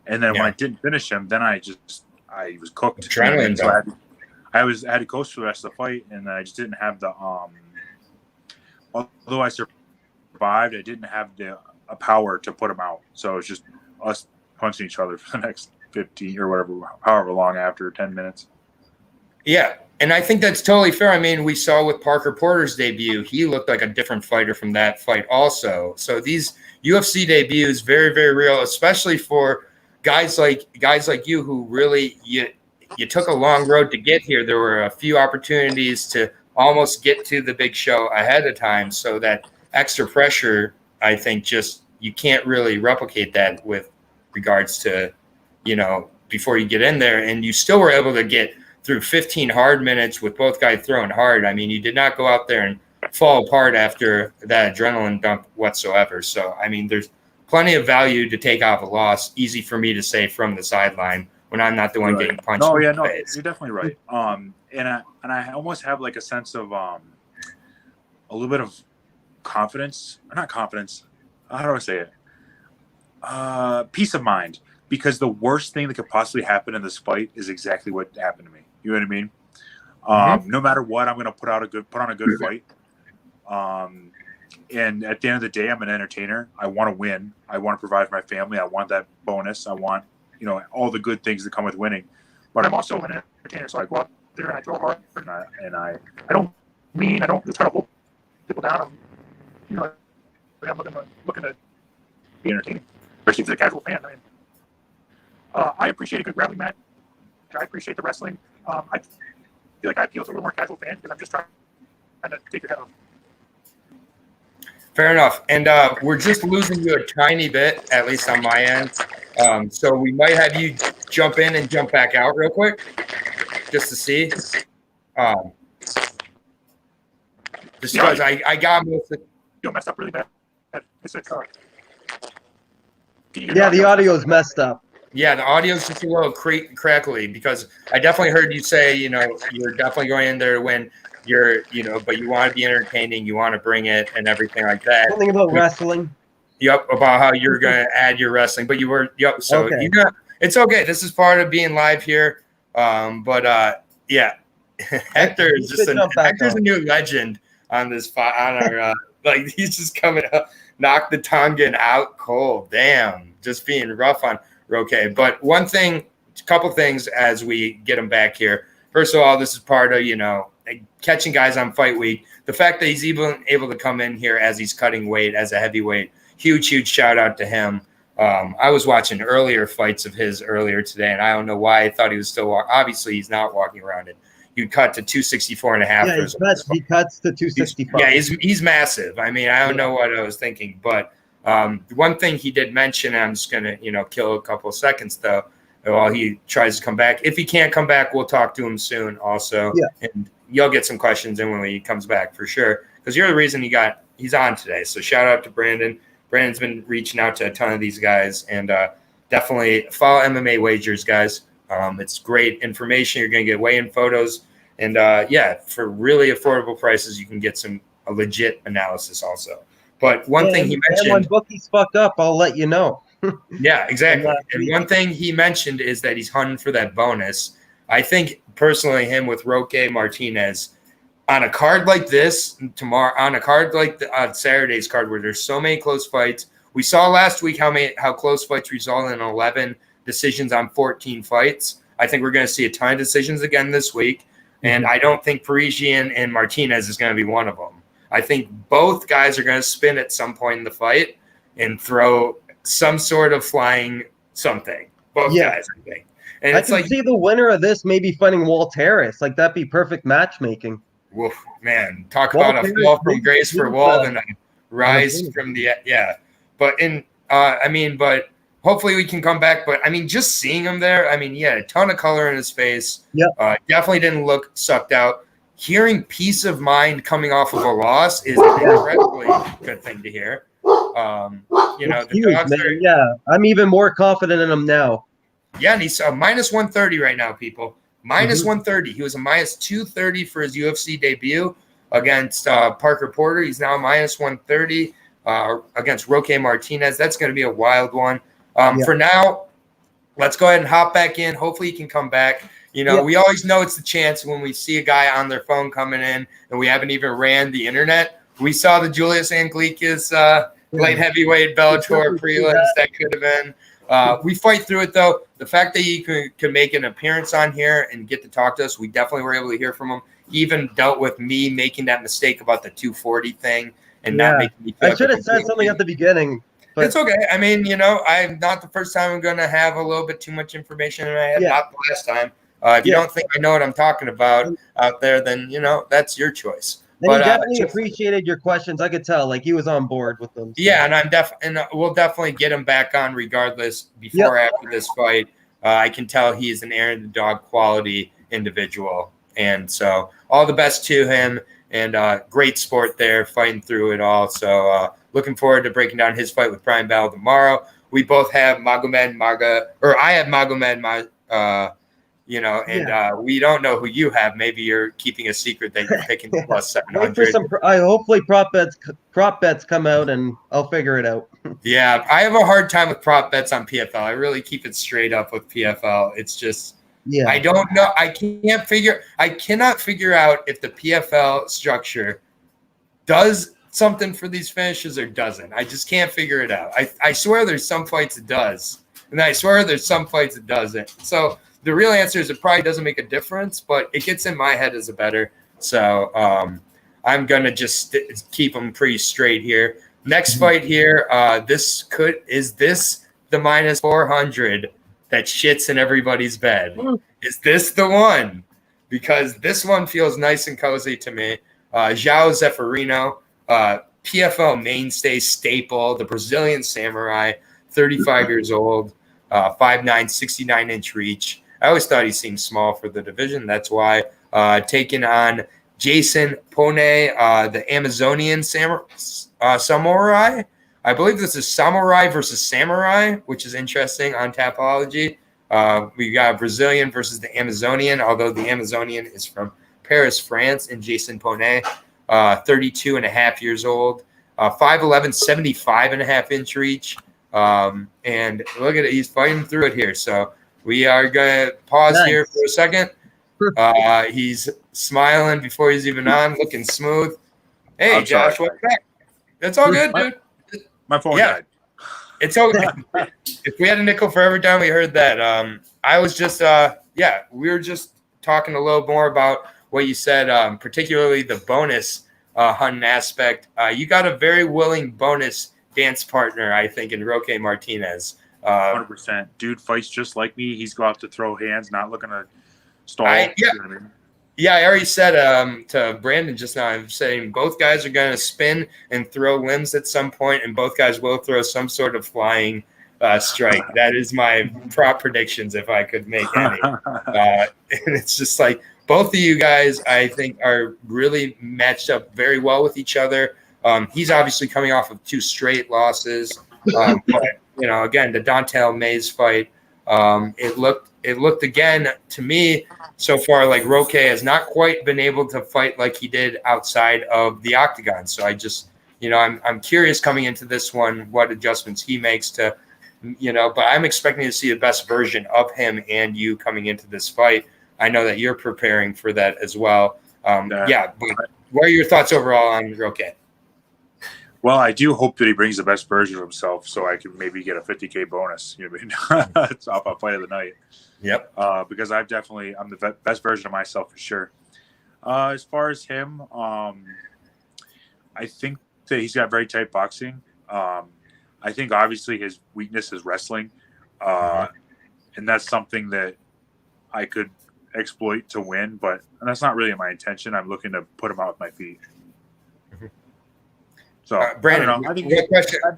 And then when I didn't finish him, then I was cooked. Adrenaline. So I had to coast for the rest of the fight, and I just didn't have the although I survived, I didn't have the power to put him out. So it's just us punching each other for the next 15 or whatever, however long after 10 minutes. Yeah, and I think that's totally fair. I mean, we saw with Parker Porter's debut, he looked like a different fighter from that fight also. So these UFC debuts, very, very real, especially for guys like you who really you took a long road to get here. There were a few opportunities to almost get to the big show ahead of time, so that extra pressure, I think, just you can't really replicate that with regards to, before you get in there, and you still were able to get through 15 hard minutes with both guys throwing hard. I mean, you did not go out there and fall apart after that adrenaline dump whatsoever. So, I mean, there's plenty of value to take off a loss. Easy for me to say from the sideline when I'm not the one getting punched. No, you're definitely right. And I almost have like a sense of a little bit of confidence, or not confidence. How do I say it? Peace of mind, because the worst thing that could possibly happen in this fight is exactly what happened to me. You know what I mean? No matter what, I'm going to put on a good fight. And at the end of the day, I'm an entertainer. I want to win. I want to provide for my family. I want that bonus. I want, all the good things that come with winning. But I'm also an entertainer, so I go out there and I throw hard, and I don't just try to hold people down. I'm looking to be entertaining, especially for the casual fan. I appreciate a good grappling match. I appreciate the wrestling. I feel like I appeal to a little more casual fan because I'm just trying to take your head off. Fair enough. And we're just losing you a tiny bit, at least on my end. So we might have you jump in and jump back out real quick just to see. Just because I got most of it. You messed up really bad. The audio is messed up. Yeah, the audio's just a little crackly because I definitely heard you say, you're definitely going in there to win. But you want to be entertaining, you want to bring it and everything like that. Something about wrestling. Yep, about how you're going to add your wrestling, but you were, so okay. It's okay. This is part of being live here. Hector is Hector's a new legend on this, on our, he's just coming up, knock the Tongan out cold. Damn, just being rough on Roque. But a couple things as we get him back here. First of all, this is part of, catching guys on fight week. The fact that he's even able to come in here as he's cutting weight as a heavyweight, huge shout out to him. I was watching earlier fights of his earlier today, and I don't know why I thought he was still obviously he's not walking around it. He cut to 264 and a half. Yeah, he cuts to 265. Yeah, he's massive. I mean, I don't know what I was thinking, but one thing he did mention, I'm just gonna kill a couple of seconds though. while he tries to come back. If he can't come back, we'll talk to him soon also. Yeah. And you'll get some questions in when he comes back for sure, because you're the reason he's on today. So shout out to Brandon. Brandon's been reaching out to a ton of these guys, and definitely follow MMA Wagers, guys. It's great information. You're going to get weigh-in photos. And, for really affordable prices, you can get a legit analysis also. But one thing he mentioned – when bookies fuck up, I'll let you know. Yeah, exactly. And one thing he mentioned is that he's hunting for that bonus. I think, personally, him with Roque Martinez, on a card like this tomorrow, on a card like Saturday's card where there's so many close fights, we saw last week how close fights result in 11 decisions on 14 fights. I think we're going to see a ton of decisions again this week, and I don't think Parisian and Martinez is going to be one of them. I think both guys are going to spin at some point in the fight and throw some sort of flying something. Both guys, I think. And I can see the winner of this maybe fighting Walt Harris. Like, that'd be perfect matchmaking. Woof, man. Talk about a fall from grace for Walt and a rise from the But but hopefully we can come back. But just seeing him there, he had a ton of color in his face. Yeah. Definitely didn't look sucked out. Hearing peace of mind coming off of a loss is an incredibly good thing to hear. The huge, dogs are, I'm even more confident in him now. Yeah, and he's minus 130 right now, people. Minus 130. He was a minus 230 for his UFC debut against Parker Porter. He's now minus 130 against Roque Martinez. That's going to be a wild one. For now, let's go ahead and hop back in. Hopefully he can come back. We always know it's the chance when we see a guy on their phone coming in and we haven't even ran the internet. We saw the Julius Anglickas light heavyweight Bellator prelims. That could have been. We fight through it, though. The fact that he could make an appearance on here and get to talk to us, we definitely were able to hear from him. He even dealt with me making that mistake about the 240 thing and not making me feel I should have said something at the beginning. But it's okay. I'm not the first time I'm going to have a little bit too much information in my head. Not the last time. If you don't think I know what I'm talking about out there, then, that's your choice. And he definitely appreciated your questions. I could tell, like, he was on board with them. So. Yeah, and we'll definitely get him back on regardless before or after this fight. I can tell he is an Aaron the Dog quality individual. And so all the best to him, and great sport there, fighting through it all. So looking forward to breaking down his fight with Brian Bell tomorrow. We both have I have Magomed we don't know who you have. Maybe you're keeping a secret that you're picking the plus 700. Hopefully prop bets come out and I'll figure it out. Yeah, I have a hard time with prop bets on PFL. I really keep it straight up with PFL. It's just I don't know. I cannot figure out if the PFL structure does something for these finishes or doesn't. I just can't figure it out. I swear there's some fights it does, and I swear there's some fights it doesn't. So the real answer is it probably doesn't make a difference, but it gets in my head as a better. So I'm going to just keep them pretty straight here. Next fight here, is this the minus 400 that shits in everybody's bed? Is this the one? Because this one feels nice and cozy to me. João Zeferino, PFL mainstay staple, the Brazilian samurai, 35 years old, 5'9", 69-inch reach. I always thought he seemed small for the division. That's why taking on Jason Poine, the Amazonian samurai. I believe this is samurai versus samurai, which is interesting on Tapology. We got Brazilian versus the Amazonian, although the Amazonian is from Paris, France, and Jason Poine, 32 and a half years old, 5'11", 75.5-inch reach. And look at it. He's fighting through it here. So we are going to pause here for a second. He's smiling before he's even on, looking smooth. Hey, Josh, welcome back. That's all good, dude. My phone died. It's okay. If we had a nickel for every time we heard that. I was just, we were just talking a little more about what you said, particularly the bonus hunting aspect. You got a very willing bonus dance partner, I think, in Roque Martinez. 100%. Dude fights just like me. He's go out to throw hands, not looking to stall. I already said to Brandon just now, I'm saying both guys are going to spin and throw limbs at some point, and both guys will throw some sort of flying strike. That is my prop predictions if I could make any. And it's just like both of you guys, I think, are really matched up very well with each other. He's obviously coming off of 2 straight losses. But, again, the Dontel Mays fight, it looked again to me so far like Roque has not quite been able to fight like he did outside of the octagon. So I just, I'm curious coming into this one what adjustments he makes to, but I'm expecting to see the best version of him and you coming into this fight. I know that you're preparing for that as well. But what are your thoughts overall on Roque? Well, I do hope that he brings the best version of himself so I can maybe get a $50K bonus. You know what I mean? It's off a fight of the night. Yep. Because I'm the best version of myself for sure. As far as him, I think that he's got very tight boxing. I think obviously his weakness is wrestling. And that's something that I could exploit to win, but that's not really my intention. I'm looking to put him out with my feet. So, Brandon, I think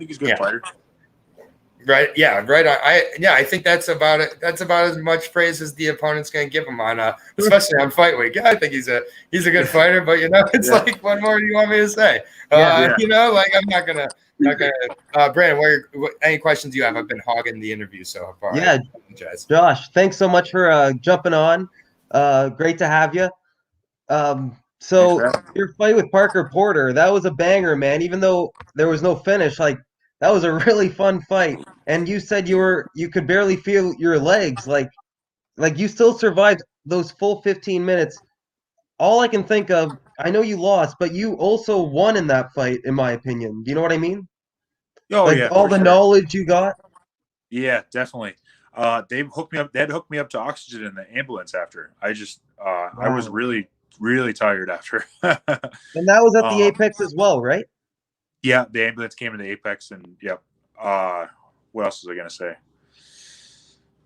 he's a good fighter. Right. Yeah. Right. I think that's about it. That's about as much praise as the opponent's going to give him on, especially on fight week. Yeah, I think he's a good fighter, but it's like, what more do you want me to say? I'm not gonna. Brandon, any questions you have? I've been hogging the interview so far. Yeah. Josh, thanks so much for jumping on. Great to have you. So your fight with Parker Porter, that was a banger, man. Even though there was no finish, that was a really fun fight. And you said you could barely feel your legs, like you still survived those full 15 minutes. All I can think of, I know you lost, but you also won in that fight, in my opinion. Do you know what I mean? Oh yeah, all the knowledge you got. Yeah, definitely. They hooked me up. They had hooked me up to oxygen in the ambulance after. I just, I was really, really tired after. And that was at the Apex as well, right? Yeah, the ambulance came to the Apex, and yep. What else was I gonna say?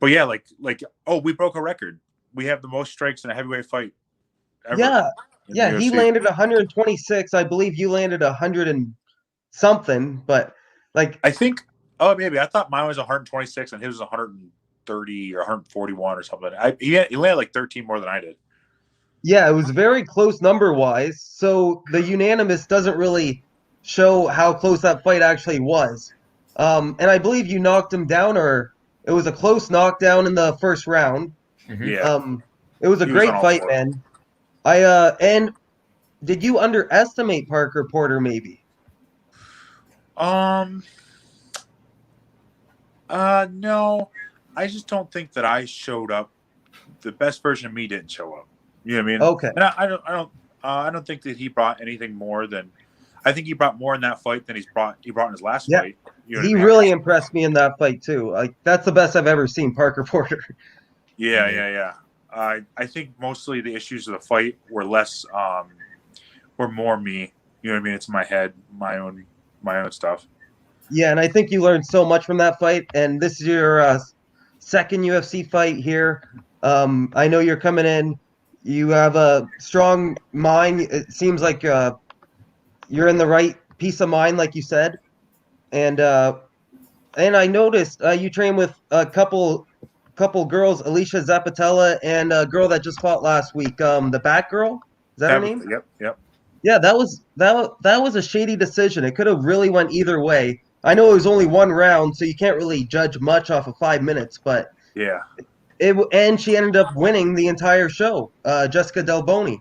But yeah, we broke a record. We have the most strikes in a heavyweight fight ever. Yeah. He landed 126. I believe you landed 100 and something, but I think. Oh, maybe I thought mine was 126 and his was 130 or 141 or something. He landed 13 more than I did. Yeah, it was very close number wise. So the unanimous doesn't really show how close that fight actually was. And I believe you knocked him down, or it was a close knockdown in the first round. Yeah. It was a great fight, man. And did you underestimate Parker Porter maybe? No. I just don't think that I showed up. The best version of me didn't show up. You know what I mean? Okay. And I don't think that he brought anything more than. I think he brought more in that fight than he brought in his last fight. You know he really impressed me in that fight too. That's the best I've ever seen Parker Porter. Yeah. I think mostly the issues of the fight were were more me. You know what I mean? It's my head, my own stuff. Yeah, and I think you learned so much from that fight. And this is your second UFC fight here. I know you're coming in. You have a strong mind. It seems like you're in the right peace of mind, like you said. And I noticed you train with a couple girls, Alicia Zappatella and a girl that just fought last week. The Bat Girl, is that her name? Yep. Yeah, that was a shady decision. It could have really went either way. I know it was only one round, so you can't really judge much off of 5 minutes. But yeah, and she ended up winning the entire show, Jessica Del Boni.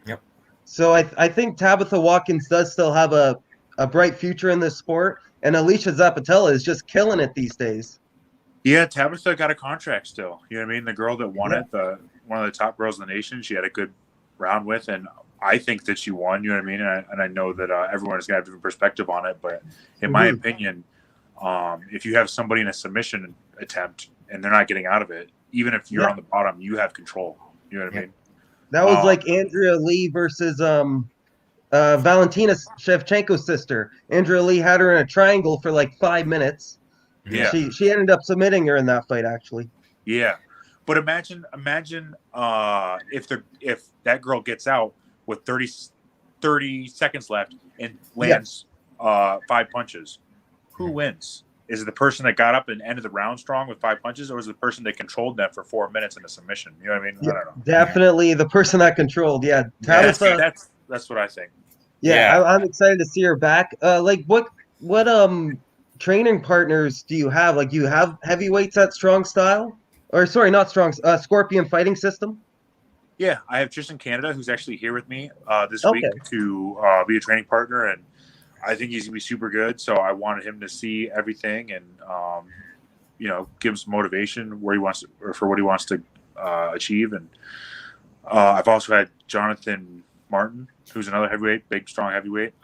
Yep. So I think Tabitha Watkins does still have a bright future in this sport, and Alicia Zappatella is just killing it these days. Yeah, Tabitha got a contract still. You know what I mean? The girl that won it, one of the top girls in the nation, she had a good round with, and I think that she won. You know what I mean? And I know that everyone is going to have a different perspective on it, but in my opinion, if you have somebody in a submission attempt and they're not getting out of it, even if you're on the bottom, you have control. You know what I mean? That was like Andrea Lee versus Valentina Shevchenko's sister. Andrea Lee had her in a triangle for 5 minutes. Yeah, she ended up submitting her in that fight, actually. Yeah, but imagine if that girl gets out with 30 seconds left and lands 5 punches, who wins? Is it the person that got up and ended the round strong with 5 punches, or is it the person that controlled them for 4 minutes in a submission? You know what I mean? Yeah, I don't know. definitely the person that controlled. Yeah, That's Tabitha. what I think. Yeah, I'm excited to see her back. Like what training partners do you have? Like, do you have heavyweights at Strong Style? Or sorry, not Strong, Scorpion Fighting System? Yeah, I have Tristan Canada, who's actually here with me this Okay. week to be a training partner, and I think he's gonna be super good. So I wanted him to see everything and give him some motivation where he wants to, or for what he wants to achieve. And I've also had Jonathan Martin, who's another heavyweight, big, strong heavyweight.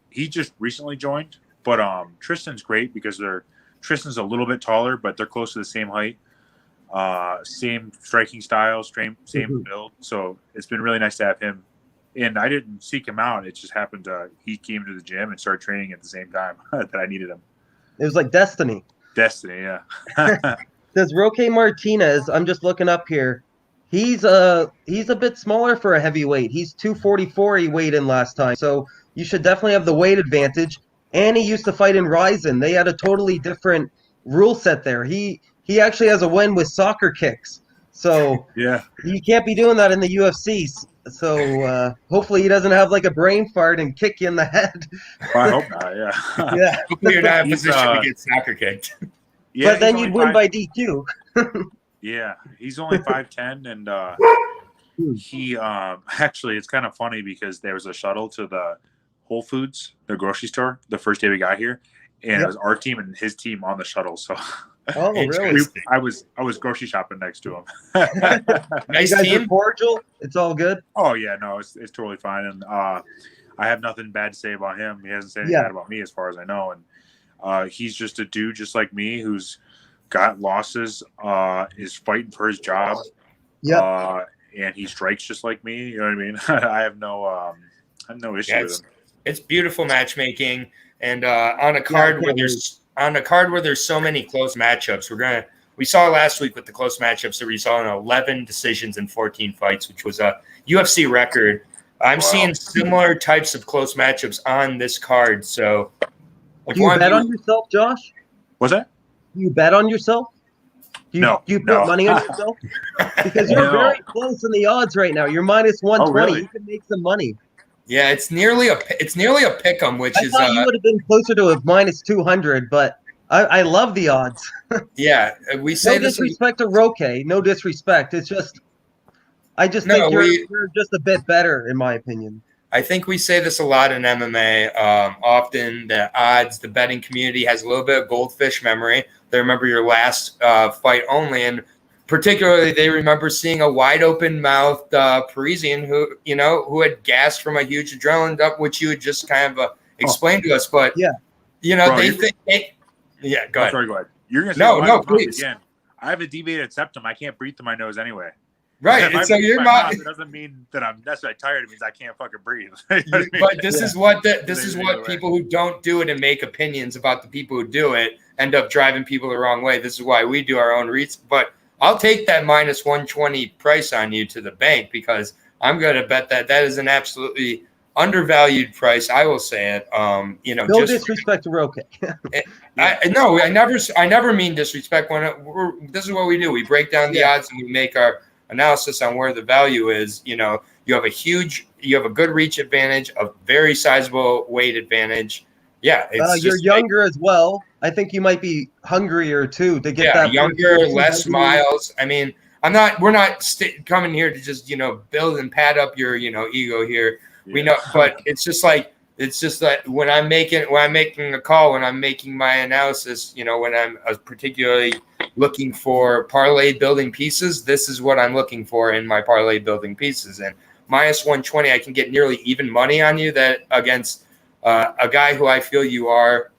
He just recently joined, but Tristan's great because Tristan's a little bit taller, but they're close to the same height, same striking style, same build. So it's been really nice to have him. And I didn't seek him out. It just happened he came to the gym and started training at the same time that I needed him. It was like destiny. Destiny, yeah. Does Roque Martinez, I'm just looking up here, he's a bit smaller for a heavyweight. He's 244 he weighed in last time. So you should definitely have the weight advantage. And he used to fight in Ryzen. They had a totally different rule set there. He actually has a win with soccer kicks. So yeah, you can't be doing that in the UFC. So hopefully he doesn't have like a brain fart and kick you in the head. Well, I hope not, yeah. Yeah. Hopefully you're not in a position to get soccer kicked. Yeah, but then you'd win by DQ. Yeah, he's only 5'10", and he actually, it's kind of funny because there was a shuttle to the Whole Foods, the grocery store, the first day we got here, and it was our team and his team on the shuttle. So, oh really? I was grocery shopping next to him. Nice you guys team. are cordial. It's all good. Oh yeah, no, it's totally fine, and I have nothing bad to say about him. He hasn't said anything bad about me, as far as I know, and he's just a dude just like me who's got losses, is fighting for his job. Yeah. And he strikes just like me. You know what I mean? I have no issue with him. It's beautiful matchmaking, and on a card where there's so many close matchups. We saw last week with the close matchups that we saw in 11 decisions in 14 fights, which was a UFC record. I'm seeing similar types of close matchups on this card. So, do you bet on yourself, Josh? What's that? Do you bet on yourself? Do you put money on yourself? Because you're very close in the odds right now. You're minus 120. Oh, really? You can make some money. Yeah, it's nearly a pick'em, which I thought you would have been closer to a minus 200, but I love the odds. Yeah, we say no disrespect to Roque. No disrespect. It's just I just think you're just a bit better, in my opinion. I think we say this a lot in MMA. Often the odds, the betting community has a little bit of goldfish memory. They remember your last fight only, and particularly they remember seeing a wide open mouthed Parisian who had gassed from a huge adrenaline dump, which you had just kind of explained to us. But they think. Yeah, go ahead. Sorry, go ahead. You're gonna say no, please. Again. I have a deviated septum. I can't breathe through my nose anyway. Right, and so you're not. It doesn't mean that I'm necessarily tired. It means I can't fucking breathe. But this is what people who don't do it and make opinions about the people who do it end up driving people the wrong way. This is why we do our own research. But I'll take that minus 120 price on you to the bank, because I'm going to bet that is an absolutely undervalued price. I will say it. No disrespect to Roque. I never mean disrespect. This is what we do. We break down the odds and we make our analysis on where the value is. You have a good reach advantage, a very sizable weight advantage. Yeah, you're younger as well. I think you might be hungrier too to get that younger, less miles. I mean, we're not coming here to just build and pad up your ego here. Yeah. We know, but it's just that when I'm making a call, when I'm making my analysis, when I'm particularly looking for parlay building pieces, this is what I'm looking for in my parlay building pieces. And minus 120, I can get nearly even money on you that against a guy who I feel you are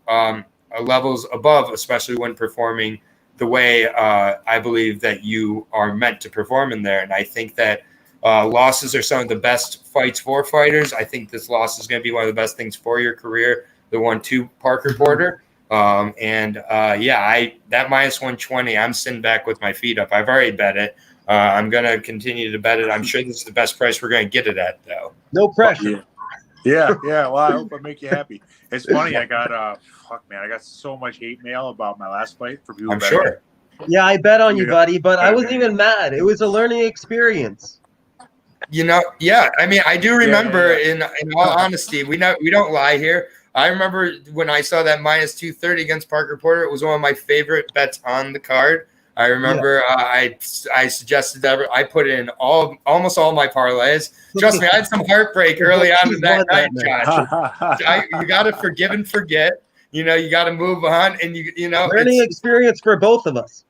levels above, especially when performing the way I believe that you are meant to perform in there. And I think that losses are some of the best fights for fighters. I think this loss is going to be one of the best things for your career, the 1-2 Parker Porter. That minus 120, I'm sitting back with my feet up. I've already bet it. I'm going to continue to bet it. I'm sure this is the best price we're going to get it at, though. No pressure. Yeah. Well, I hope I make you happy. It's funny. I got I got so much hate mail about my last fight for people. I'm sure. Yeah, I bet on you, Yeah. buddy, but I wasn't even mad. It was a learning experience. I mean, I do remember. Yeah. In all honesty, we don't lie here. I remember when I saw that minus 230 against Parker Porter. It was one of my favorite bets on the card. I remember I suggested that I put in almost all my parlays. Trust me, I had some heartbreak early on in that night, Josh. You got to forgive and forget. You got to move on, and learning experience for both of us.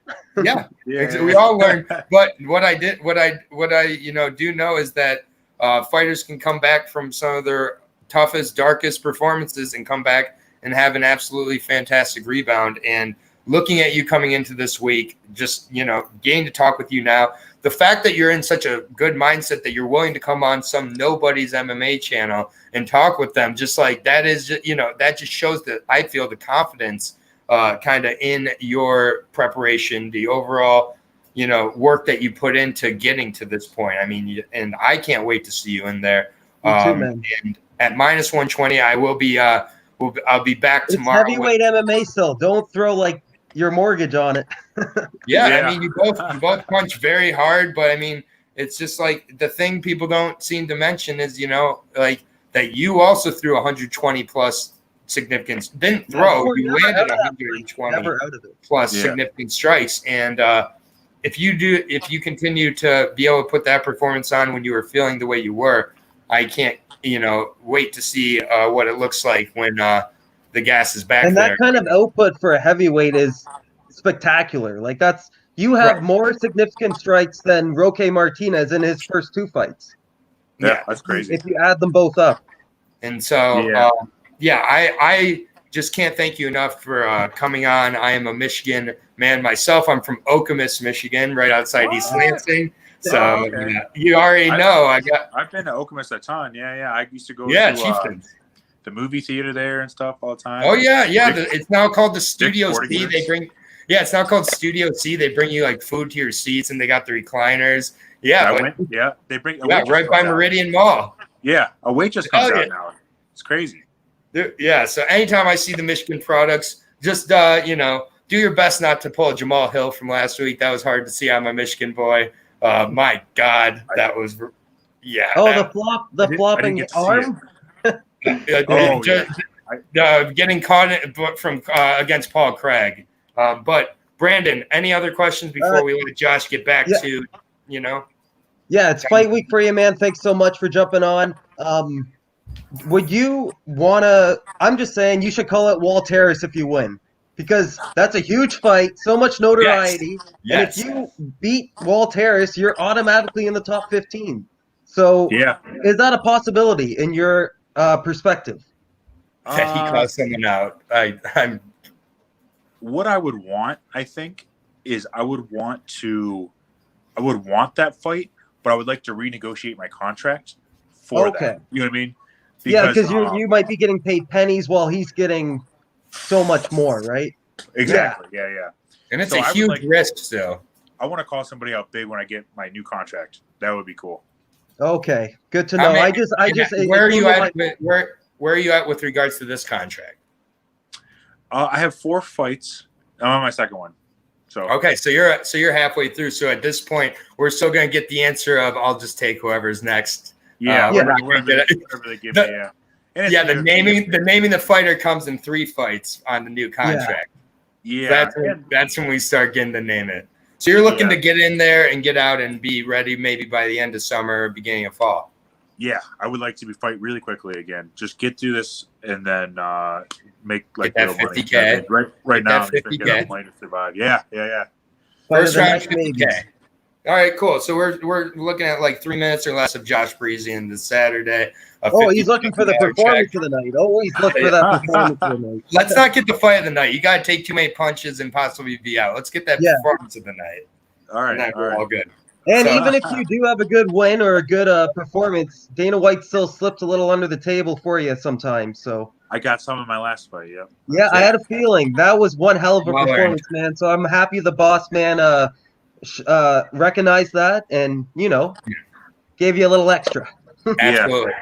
Yeah, we all learn. But what I do know is that fighters can come back from some of their toughest, darkest performances and come back and have an absolutely fantastic rebound. And looking at you coming into this week, just getting to talk with you now, the fact that you're in such a good mindset that you're willing to come on some nobody's MMA channel and talk with them, just like that is, that just shows that I feel the confidence kind of in your preparation, the overall, work that you put into getting to this point. I mean, and I can't wait to see you in there. Too, man. And at minus 120, I will be, I'll be back tomorrow. It's heavyweight MMA still. Don't throw like your mortgage on it. Yeah, I mean, you both punch very hard, but I mean, it's just like the thing people don't seem to mention is, like that you also threw 120 plus significance. Didn't throw, you landed 120 plus significant strikes. And if you continue to be able to put that performance on when you were feeling the way you were, I can't, wait to see what it looks like when the gas is back. And that kind of output for a heavyweight is spectacular. Like you have more significant strikes than Roque Martinez in his first two fights. Yeah, that's crazy. If you add them both up. And so, I just can't thank you enough for coming on. I am a Michigan man myself. I'm from Okemos, Michigan, right outside East Lansing. So you already know. I've been to Okemos a ton. Yeah. I used to go to the movie theater there and stuff all the time. Oh yeah. It's now called the Studio C. It's now called Studio C. They bring you like food to your seats, and they got the recliners. Yeah, they bring right by Meridian Mall. Yeah, a waitress comes out now. It's crazy. Yeah, so anytime I see the Michigan products, just do your best not to pull a Jamal Hill from last week. That was hard to see on my Michigan boy. My God, that was the flopping arm. Getting caught from against Paul Craig. But Brandon, any other questions before we let Josh get back to Yeah, it's fight week for you, man. Thanks so much for jumping on. Would you want to – I'm just saying you should call it Walt Harris if you win, because that's a huge fight, so much notoriety. Yes. And if you beat Walt Harris, you're automatically in the top 15. So is that a possibility in your perspective? That he calls someone out. I'm – What I would want, I think, is I would want that fight, but I would like to renegotiate my contract for that. You know what I mean? Because you might be getting paid pennies while he's getting so much more, right? Exactly. Yeah. And it's a huge risk still. I want to call somebody out big when I get my new contract. That would be cool. Okay, good to know. I just where are you at? Where are you at with regards to this contract? I have 4 fights. I'm on my second one. So so you're halfway through. So at this point, we're still going to get the answer of I'll just take whoever's next. Whatever they give me. The naming the fighter comes in 3 fights on the new contract. That's when we start getting to name it. So you're looking to get in there and get out and be ready maybe by the end of summer or beginning of fall. Yeah, I would like to fight really quickly again. Just get through this and then make like that 50K. Right now, that 50K. Money to survive. Yeah. First round 50K. All right, cool. So we're looking at like 3 minutes or less of Josh Parisian this Saturday. He's looking for the performance of the night. Always look for that performance of the night. Let's not get the fight of the night. You got to take too many punches and possibly be out. Let's get that performance of the night. All right. All good. And even if you do have a good win or a good performance, Dana White still slipped a little under the table for you sometimes. So I got some in my last fight. I had a feeling that was one hell of a performance, man. So I'm happy the boss man recognized that and gave you a little extra. Absolutely.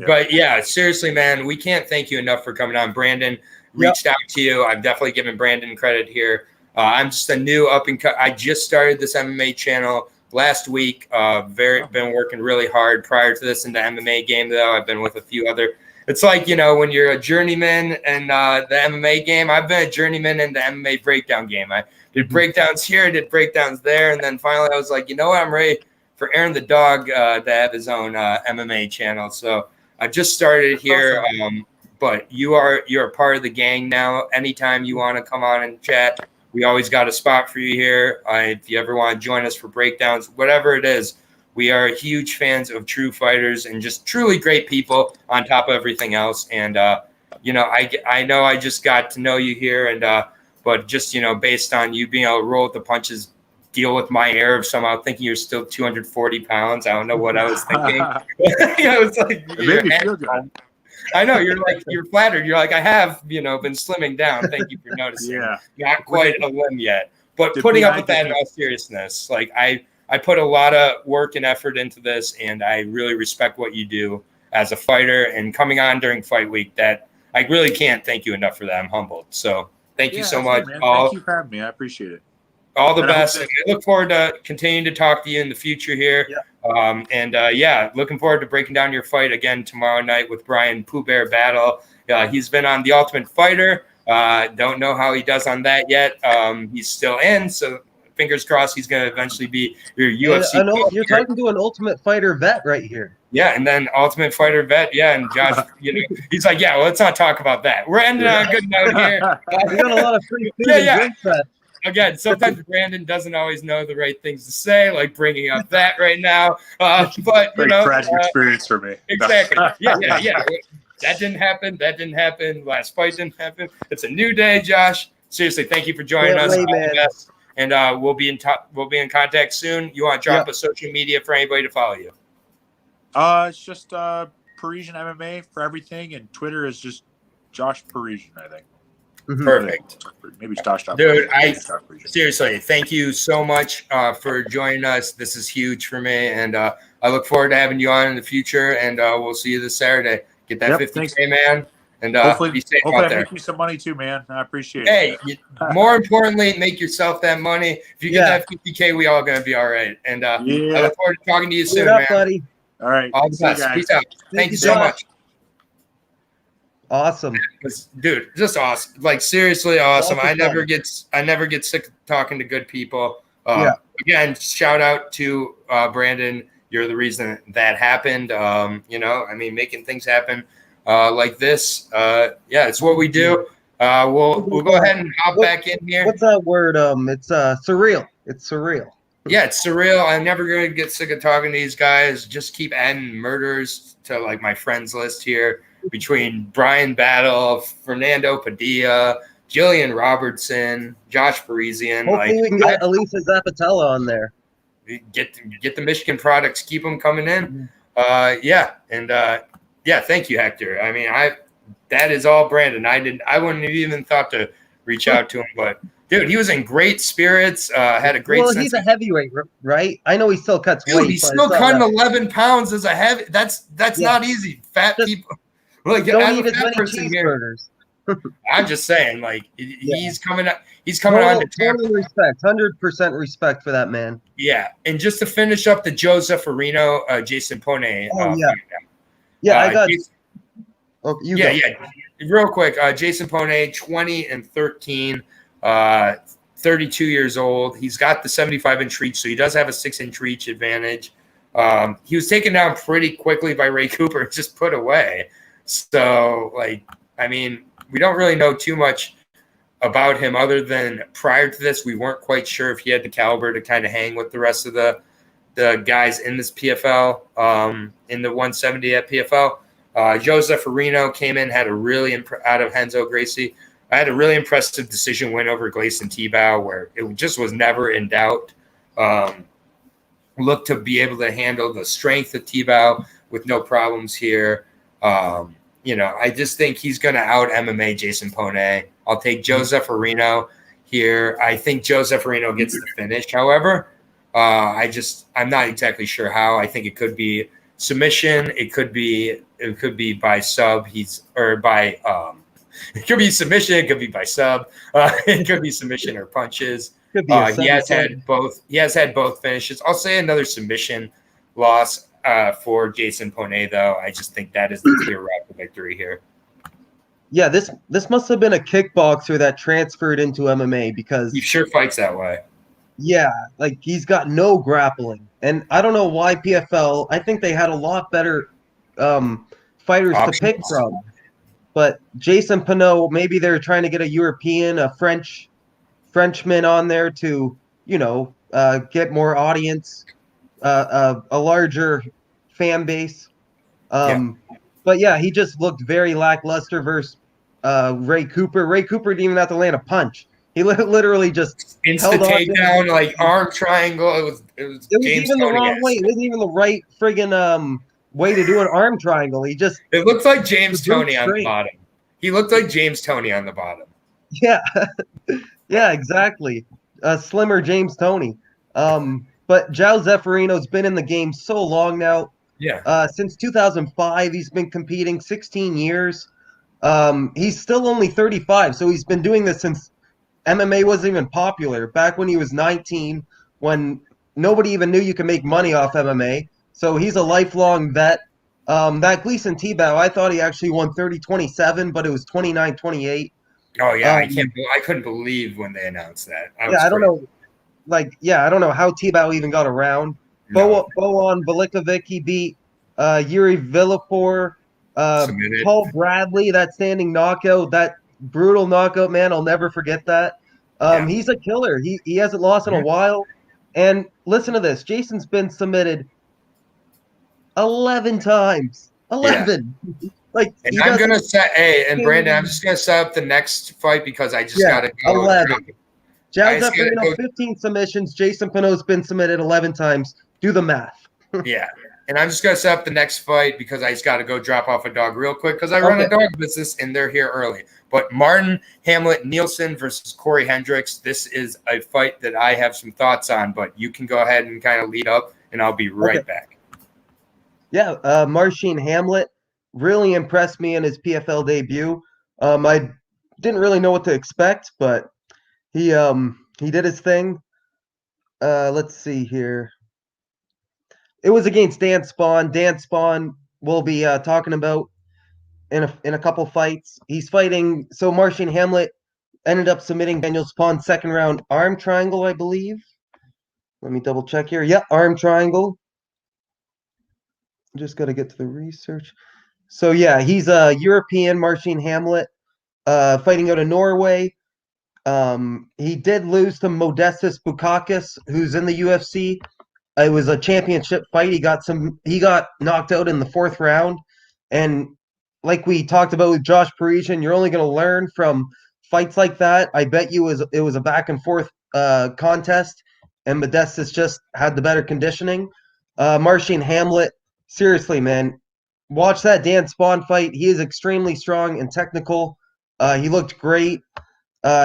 But yeah, seriously, man, we can't thank you enough for coming on. Brandon reached out to you. I've definitely given Brandon credit here. I'm just a new up and cut. I just started this MMA channel last week. Been working really hard prior to this in the MMA game, though. I've been with a few other. It's like, when you're a journeyman in the MMA game. I've been a journeyman in the MMA breakdown game. I did breakdowns here, did breakdowns there, and then finally I was like, you know what, I'm ready for Aaron the Dog to have his own MMA channel. So I've just started here, but you're a part of the gang now. Anytime you want to come on and chat, we always got a spot for you here. If you ever want to join us for breakdowns, whatever it is, we are huge fans of true fighters and just truly great people on top of everything else. And, I know I just got to know you here, and but just, based on you being able to roll with the punches, deal with my air of somehow thinking you're still 240 pounds. I don't know what I was thinking. I was like, it made me feel good. I know you're flattered. You're like, I have, been slimming down. Thank you for noticing. Yeah. Not quite a limb yet, but putting up with that in all seriousness. Like I put a lot of work and effort into this, and I really respect what you do as a fighter and coming on during fight week. That I really can't thank you enough for that. I'm humbled. So thank you so much. Thank you for having me. I appreciate it. All the best. I look forward to continuing to talk to you in the future here. Yeah. Looking forward to breaking down your fight again tomorrow night with Brian Pooh Bear Battle. He's been on The Ultimate Fighter. Don't know how he does on that yet. He's still in, so fingers crossed he's going to eventually be your UFC. You're talking to an Ultimate Fighter vet right here. Yeah, and then Ultimate Fighter vet. Yeah, and Josh, he's like, yeah, well, let's not talk about that. We're ending on a good note here. We got a lot of free food and drink that. Again, sometimes Brandon doesn't always know the right things to say, like bringing up that right now. But tragic experience for me. Exactly. Yeah. That didn't happen. Last fight didn't happen. It's a new day, Josh. Seriously, thank you for joining us. And we'll be in contact soon. You want to drop a social media for anybody to follow you? It's just Parisian MMA for everything, and Twitter is just Josh Parisian, I think. Perfect. Maybe Josh. Dude, seriously, thank you so much for joining us. This is huge for me, and I look forward to having you on in the future. And we'll see you this Saturday. Get that 50K, man, and hopefully, be safe out there. Make you some money too, man. I appreciate it. Hey, more importantly, make yourself that money. If you get that 50K, we all gonna be all right. And I look forward to talking to you soon, man. Buddy. All right, all the best. Peace out. Thank you so much. Awesome, dude, just awesome. Like seriously awesome. I never get sick of talking to good people. Again, shout out to Brandon. You're the reason that happened. Making things happen like this. It's what we do. We'll go ahead and hop back in here. What's that word? It's surreal. It's surreal. Yeah, it's surreal. I'm never going to get sick of talking to these guys. Just keep adding murders to like my friends list here. Between Brian Battle, Fernando Padilla, Jillian Robertson, Josh Parisian. Hopefully we can get Elisa Zapatella on there. Get the Michigan products, keep them coming in. Thank you, Hector. I mean, that is all Brandon. I wouldn't have even thought to reach out to him, but dude, he was in great spirits. Had a great. Well, he's a heavyweight, right? I know he still cuts weight. Dude, he's still cutting 11 pounds as a heavy. That's not easy. Fat people. Like, don't eat as many cheeseburgers. I'm just saying, like, he's coming up. He's coming on to total respect, 100% respect for that man. Yeah, and just to finish up the Joseph Farino, Jason Poine. I got. Real quick, Jason Poine, 20-13, 32 years old. He's got the 75-inch reach, so he does have a 6-inch reach advantage. He was taken down pretty quickly by Ray Cooper and just put away. So, we don't really know too much about him other than prior to this, we weren't quite sure if he had the caliber to kind of hang with the rest of the guys in this PFL, in the 170 at PFL. Joseph Farino came in, had a really out of Renzo Gracie. I had a really impressive decision win over Gleison Tibau where it just was never in doubt. Looked to be able to handle the strength of Tibau with no problems here. I just think he's going to out MMA Jason Poine. I'll take Joseph Farino here. I think Joseph Farino gets the finish. However, I'm not exactly sure how. I think it could be submission. It could be by sub. It could be submission. It could be by sub. It could be submission or punches. Could be a He has had both. He has had both finishes. I'll say another submission loss for Jason Poine, though. I just think that is the clear route to victory here. Yeah, this must have been a kickboxer that transferred into MMA because he sure fights that way. Yeah, like he's got no grappling, and I don't know why PFL. I think they had a lot better fighters to pick from, but Jason Pinot, maybe they're trying to get a European, a Frenchman on there to get more audience, a larger fan base. But yeah, he just looked very lackluster versus Ray Cooper. Ray Cooper didn't even have to land a punch. He literally just instant takedown, like arm triangle. It was James even the Toney wrong way. It wasn't even the right friggin' way to do an arm triangle. It looked like James Toney on the bottom. He looked like James Toney on the bottom. Yeah, yeah, exactly. Slimmer James Toney. But João Zeffirino's been in the game so long now. Yeah. Since 2005, he's been competing 16 years. He's still only 35, so he's been doing this since MMA wasn't even popular. Back when he was 19, when nobody even knew you could make money off MMA. So he's a lifelong vet. That Gleason Tibau, I thought he actually won 30-27, but it was 29-28. Oh yeah, I couldn't believe when they announced that. I don't know. I don't know how Tibau even got around. No. Bojan Velikovic, he beat Yuri Villapor, Paul Bradley, that standing knockout, that brutal knockout, man. I'll never forget that. He's a killer. He hasn't lost in a while. And listen to this. Jason's been submitted 11 times. 11. Yeah. And I'm going to set Brandon, I'm just going to set up the next fight because I just got to go. 11. João Zeffirino, 15 submissions. Jason Pinot's been submitted 11 times. Do the math. Yeah. And I'm just going to set up the next fight because I just got to go drop off a dog real quick because I run a dog business and they're here early. But Martin, Hamlet, Nielsen versus Cory Hendricks. This is a fight that I have some thoughts on, but you can go ahead and kind of lead up and I'll be right back. Yeah. Marcin Hamlet really impressed me in his PFL debut. I didn't really know what to expect, but he did his thing. Let's see here. It was against Dan Spahn. Dan Spahn we'll be talking about in a couple fights. He's fighting. So Marcin Hamlet ended up submitting Daniel Spahn second round arm triangle, I believe. Let me double check here. Yeah, arm triangle. Just got to get to the research. So yeah, he's a European, Marcin Hamlet, fighting out of Norway. He did lose to Modestas Bukauskas, who's in the UFC. It was a championship fight. He got knocked out in the fourth round. And like we talked about with Josh Parisian, you're only going to learn from fights like that. I bet you it was a back and forth contest, and Modestas just had the better conditioning. Marcin Hamlet, seriously, man, watch that Dan Spahn fight. He is extremely strong and technical. He looked great.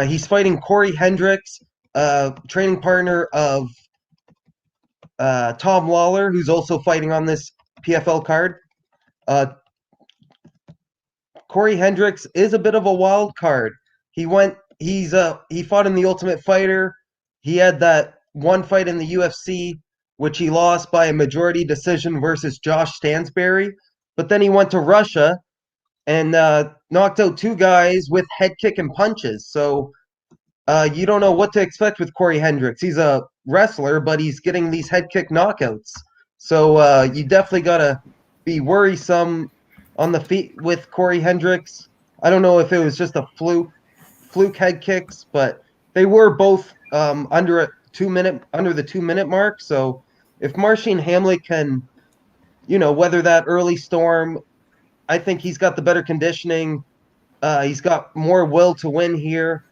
He's fighting Cory Hendricks, training partner of Tom Lawler, who's also fighting on this PFL card. Cory Hendricks is a bit of a wild card. He fought in the Ultimate Fighter. He had that one fight in the UFC, which he lost by a majority decision versus Josh Stansberry. But then he went to Russia and knocked out two guys with head kick and punches. So you don't know what to expect with Cory Hendricks. He's a wrestler, but he's getting these head kick knockouts. So you definitely got to be worrisome on the feet with Cory Hendricks. I don't know if it was just a fluke head kicks, but they were both under the 2-minute mark. So if Marcin Hamlet can, weather that early storm, I think he's got the better conditioning. He's got more will to win here.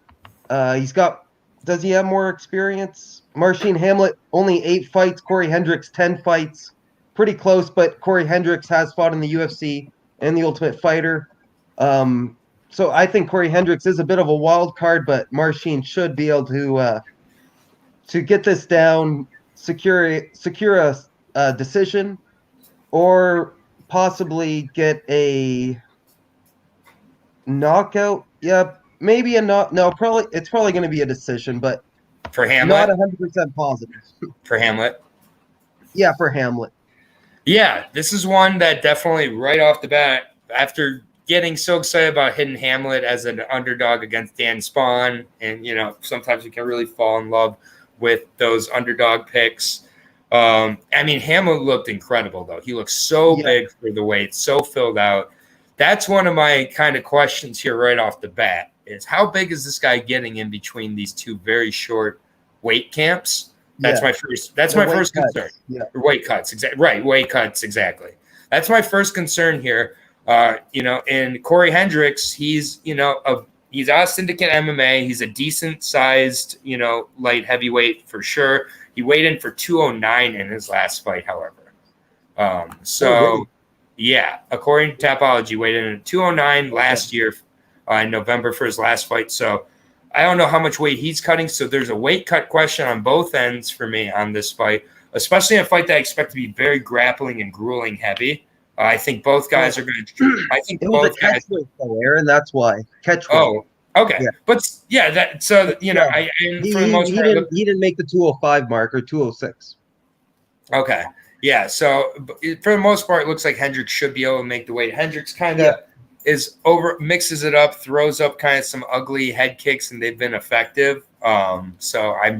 Does he have more experience? Marcin Hamlet, only 8 fights. Cory Hendricks, 10 fights. Pretty close, but Cory Hendricks has fought in the UFC and the Ultimate Fighter. So I think Cory Hendricks is a bit of a wild card, but Marcin should be able to get this down, secure a decision. or possibly get a knockout. Yeah, maybe a knock. No, it's probably going to be a decision, but For not Hamlet? 100% positive. For Hamlet? Yeah, for Hamlet. Yeah, this is one that definitely right off the bat, after getting so excited about hitting Hamlet as an underdog against Dan Spahn, and sometimes you can really fall in love with those underdog picks. I mean, Hamlet looked incredible though. He looked so big for the weight, so filled out. That's one of my kind of questions here right off the bat is how big is this guy getting in between these two very short weight camps? That's my first. That's my first concern. Yeah, weight cuts. Exactly right. Weight cuts. Exactly. That's my first concern here. And Cory Hendricks, he's he's out of Syndicate MMA. He's a decent sized light heavyweight for sure. He weighed in for 209 in his last fight, however. Yeah, according to Tapology, weighed in at 209 last year in November for his last fight. So I don't know how much weight he's cutting. So there's a weight cut question on both ends for me on this fight, especially in a fight that I expect to be very grappling and grueling heavy. I think both guys are going to. I think it both was a catch weight though, Aaron. That's why catch weight. Oh, okay. Yeah. But yeah, that so for the most part, he didn't make the 205 mark or 206. Okay. Yeah. So for the most part, it looks like Hendricks should be able to make the weight. Hendricks kind of mixes it up, throws up kind of some ugly head kicks, and they've been effective. So I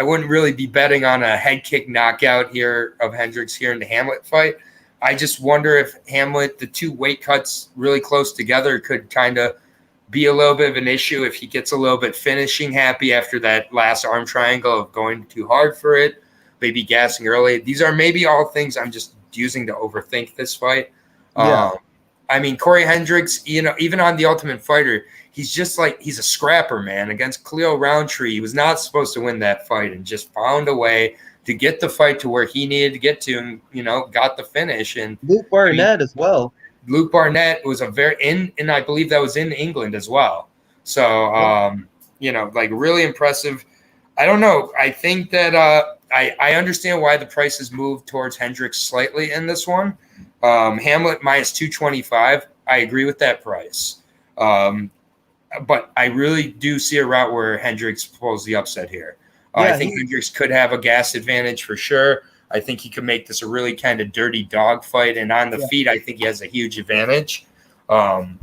wouldn't really be betting on a head kick knockout here of Hendricks here in the Hamlet fight. I just wonder if Hamlet, the two weight cuts really close together, could kind of be a little bit of an issue if he gets a little bit finishing happy after that last arm triangle of going too hard for it, maybe gassing early. These are maybe all things I'm just using to overthink this fight. Yeah. I mean, Cory Hendricks, even on The Ultimate Fighter, he's just like, he's a scrapper, man. Against Khalil Roundtree, he was not supposed to win that fight and just found a way to get the fight to where he needed to get to and, got the finish. And Luke Barnett as well. Luke Barnett was and I believe that was in England as well. So, like really impressive. I don't know. I think that I understand why the prices moved towards Hendricks slightly in this one. Hamlet minus 225. I agree with that price. But I really do see a route where Hendricks pulls the upset here. I think Hendricks could have a gas advantage for sure. I think he could make this a really kind of dirty dog fight. And on the feet, I think he has a huge advantage. Definitely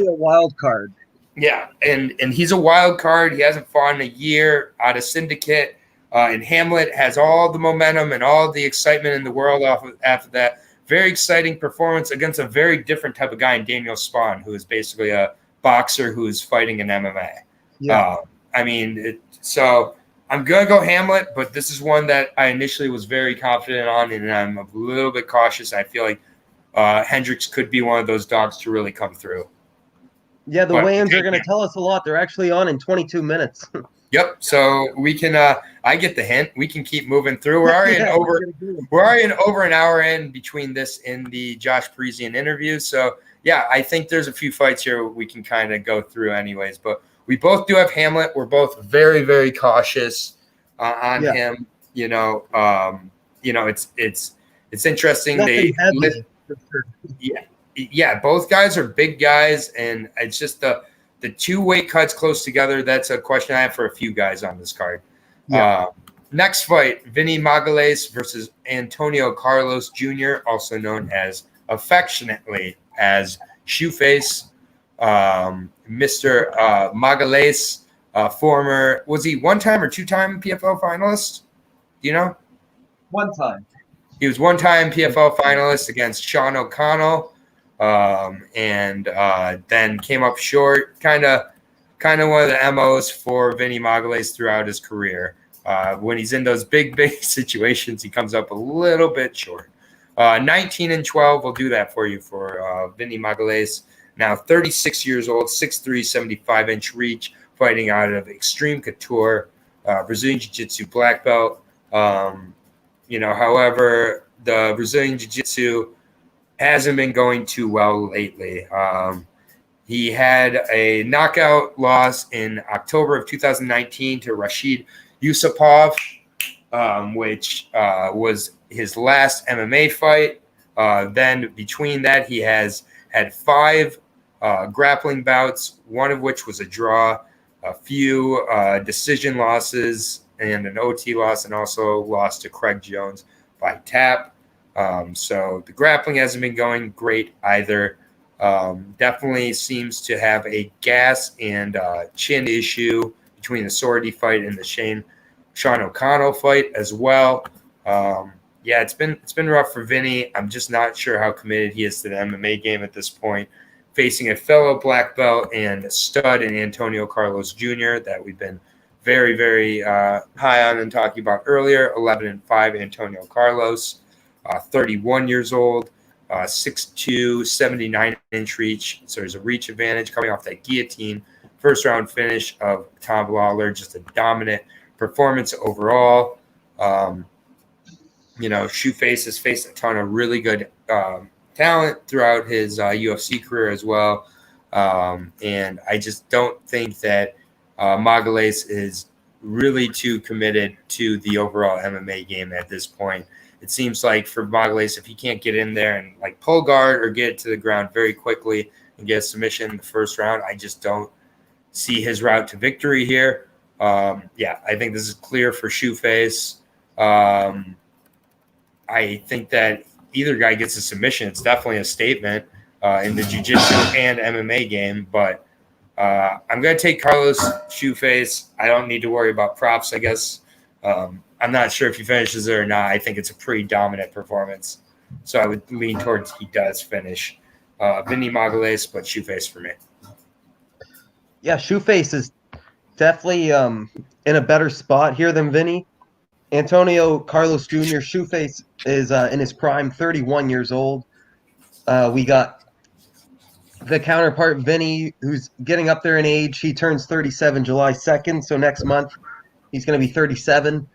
a wild card. Yeah, and he's a wild card. He hasn't fought in a year out of Syndicate. And Hamlet has all the momentum and all the excitement in the world after that. Very exciting performance against a very different type of guy in Daniel Spahn, who is basically a boxer who is fighting in MMA. Yeah. So I'm going to go Hamlet, but this is one that I initially was very confident on, and I'm a little bit cautious. I feel like Hendricks could be one of those dogs to really come through. Yeah, the weigh-ins are going to tell us a lot. They're actually on in 22 minutes. Yep. So we can. I get the hint. We can keep moving through. We're already over an hour in between this and the Josh Parisian interview. So yeah, I think there's a few fights here we can kind of go through, anyways. But we both do have Hamlet. We're both very, very cautious on him. It's interesting. Both guys are big guys, and it's just the two weight cuts close together. That's a question I have for a few guys on this card. Yeah. Next fight, Vinnie Maguiles versus Antonio Carlos Jr., also known as affectionately as Shoeface. Mr. Maguiles, former, was he one-time or two-time PFL finalist? Do you know? One time. He was one-time PFL finalist against Sean O'Connell. And then came up short, kind of one of the MOs for Vinnie Maguiles throughout his career. When he's in those big situations, he comes up a little bit short. 19-12 will do that for you for Vinnie Maguiles. Now 36 years old, 6'3", 75-inch reach, fighting out of Extreme Couture, Brazilian Jiu-Jitsu black belt. However, the Brazilian Jiu-Jitsu hasn't been going too well lately. He had a knockout loss in October of 2019 to Rashid Yusupov. which was his last MMA fight. Then between that, he has had 5 grappling bouts, one of which was a draw, a few decision losses, and an OT loss, and also lost to Craig Jones by tap. So the grappling hasn't been going great either. Definitely seems to have a gas and chin issue between the Sordy fight and the Sean O'Connell fight as well. Yeah, it's been rough for Vinnie. I'm just not sure how committed he is to the MMA game at this point. Facing a fellow black belt and a stud in Antonio Carlos Jr. that we've been very, very high on and talking about earlier. 11-5 Antonio Carlos, 31 years old, 6'2", 79-inch reach. So there's a reach advantage coming off that guillotine. First round finish of Tom Lawler, just a dominant performance overall. Shoeface has faced a ton of really good talent throughout his UFC career as well. And I just don't think that Maguiles is really too committed to the overall MMA game at this point. It seems like for Maguiles, if he can't get in there and like pull guard or get to the ground very quickly and get a submission in the first round, I just don't see his route to victory here. I think this is clear for Shoeface. I think that either guy gets a submission. It's definitely a statement in the jiu-jitsu and MMA game, but I'm going to take Carlos Shoeface. I don't need to worry about props, I guess. I'm not sure if he finishes it or not. I think it's a pretty dominant performance. So I would lean towards he does finish. Vinnie Maguiles, but Shoeface for me. Yeah, Shoeface is definitely in a better spot here than Vinnie. Antonio Carlos Jr., Shoeface is in his prime, 31 years old. We got the counterpart, Vinnie, who's getting up there in age. He turns 37 July 2nd, so next month he's going to be 37.